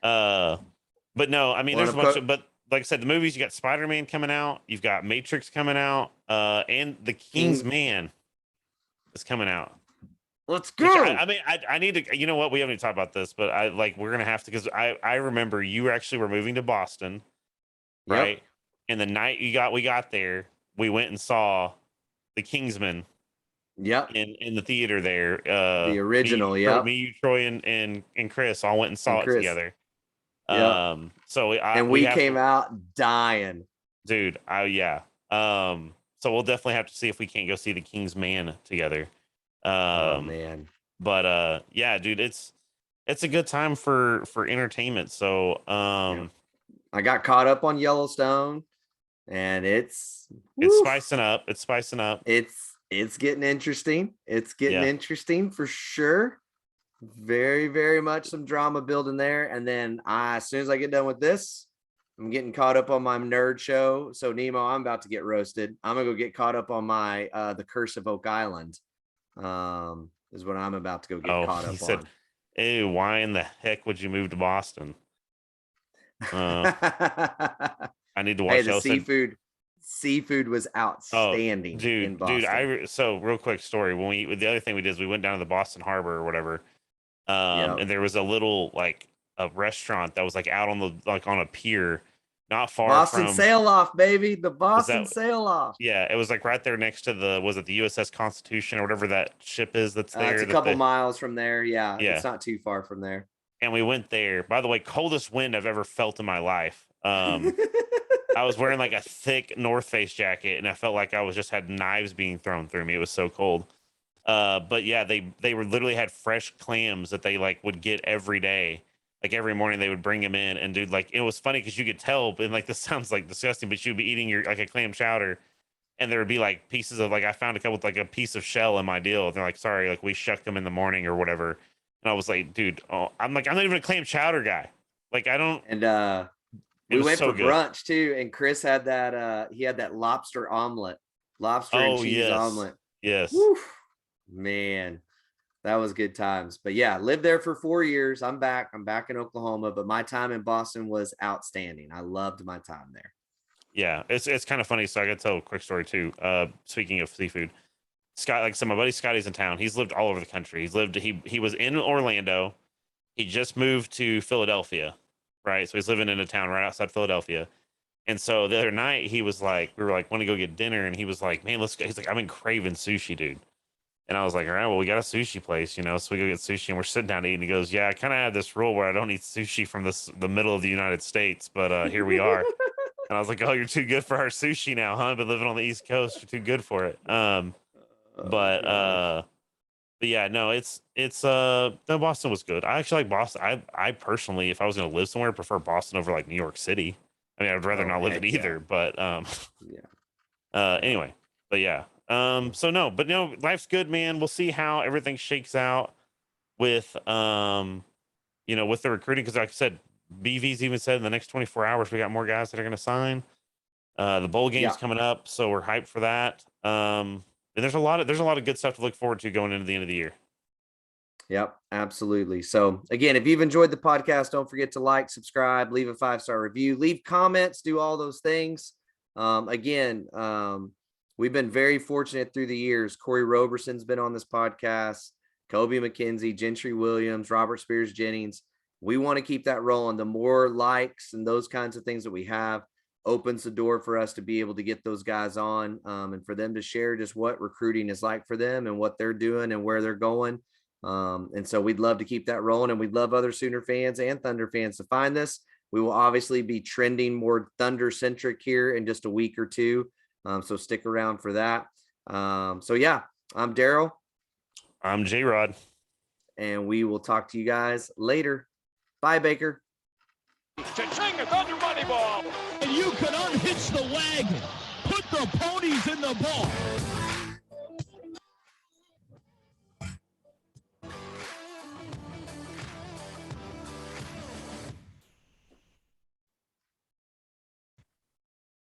but no, I mean, there's a bunch of, but like I said, the movies, you got Spider-Man coming out, you've got Matrix coming out, and The King's Man is coming out. Let's go. I need to, you know what? We haven't even talked about this, but we're going to have to, because I remember you actually were moving to Boston, right? Yep. And the night we got there, we went and saw The Kingsman. Yep. In the theater there. The original, me, you, Troy, and Chris all went and saw it together. So we came out dying, dude. Yeah. So we'll definitely have to see if we can't go see the King's Man together. Oh man. But yeah, dude, it's a good time for entertainment. So I got caught up on Yellowstone, and it's spicing up. It's spicing up. It's getting interesting. It's getting interesting for sure. Very, very much some drama building there. And then as soon as I get done with this, I'm getting caught up on my nerd show. So Nemo, I'm about to get roasted. I'm gonna go get caught up on my The Curse of Oak Island. Is what I'm about to go get caught up on. Hey, why in the heck would you move to Boston? I need to watch. Hey, the seafood was outstanding. Dude, in Boston. So real quick story. When the other thing we did is we went down to the Boston Harbor or whatever. And there was a little a restaurant that was out on on a pier, not far Boston from Sail Off, baby. The Boston Sail Off. Yeah, it was right there next to the USS Constitution or whatever that ship is that's there. It's a couple miles from there. Yeah, it's not too far from there. And we went there. By the way, coldest wind I've ever felt in my life. I was wearing a thick North Face jacket, and I felt like I had knives being thrown through me. It was so cold. But yeah, they were literally had fresh clams that they would get every day. Every morning they would bring them in, and dude, it was funny because you could tell, and this sounds disgusting, but you'd be eating your a clam chowder, and there would be pieces of I found a couple with a piece of shell in my deal. And they're sorry, we shucked them in the morning or whatever. And I was dude, I'm not even a clam chowder guy. I don't. And we went for brunch too, and Chris had that. He had that lobster omelet, and cheese omelet. Yes. Woo. Man, that was good times. But yeah, lived there for 4 years. I'm back in Oklahoma, but my time in Boston was outstanding. I loved my time there. Yeah, it's kind of funny. So I got to tell a quick story too. Speaking of seafood, Scott, my buddy Scotty's in town. He's lived all over the country. He was in Orlando. He just moved to Philadelphia, right? So he's living in a town right outside Philadelphia. And so the other night we were want to go get dinner, and he was man, let's go. He's I've been craving sushi, dude. And I was all right, well, we got a sushi place, so we go get sushi, and we're sitting down to eat. And he goes, yeah, I kind of had this rule where I don't eat sushi from the middle of the United States, but here we are. And I was oh, you're too good for our sushi now, huh? Been living on the East Coast, you're too good for it. But yeah, no, no, Boston was good. I actually like Boston. I personally, if I was going to live somewhere, prefer Boston over New York City. I mean, I'd rather not live it either, but anyway, but yeah. So no, life's good, man. We'll see how everything shakes out with with the recruiting, because like I said, BV's even said in the next 24 hours we got more guys that are going to sign. The bowl game's coming up, so we're hyped for that. And there's a lot of good stuff to look forward to going into the end of the year. Yep, absolutely. So again, if you've enjoyed the podcast, don't forget to like, subscribe, leave a 5-star review, leave comments, do all those things. We've been very fortunate through the years. Corey Roberson's been on this podcast, Kobe Mckenzie, Gentry Williams, Robert Spears Jennings. We want to keep that rolling. The more likes and those kinds of things that we have opens the door for us to be able to get those guys on, and for them to share just what recruiting is like for them and what they're doing and where they're going. And so we'd love to keep that rolling, and we'd love other Sooner fans and Thunder fans to find this. We will obviously be trending more Thunder centric here in just a week or two. So stick around for that. So yeah, I'm Daryl. I'm J-Rod. And we will talk to you guys later. Bye, Baker. Cha-ching, a Thunder money ball. And you can unhitch the wagon. Put the ponies in the ball.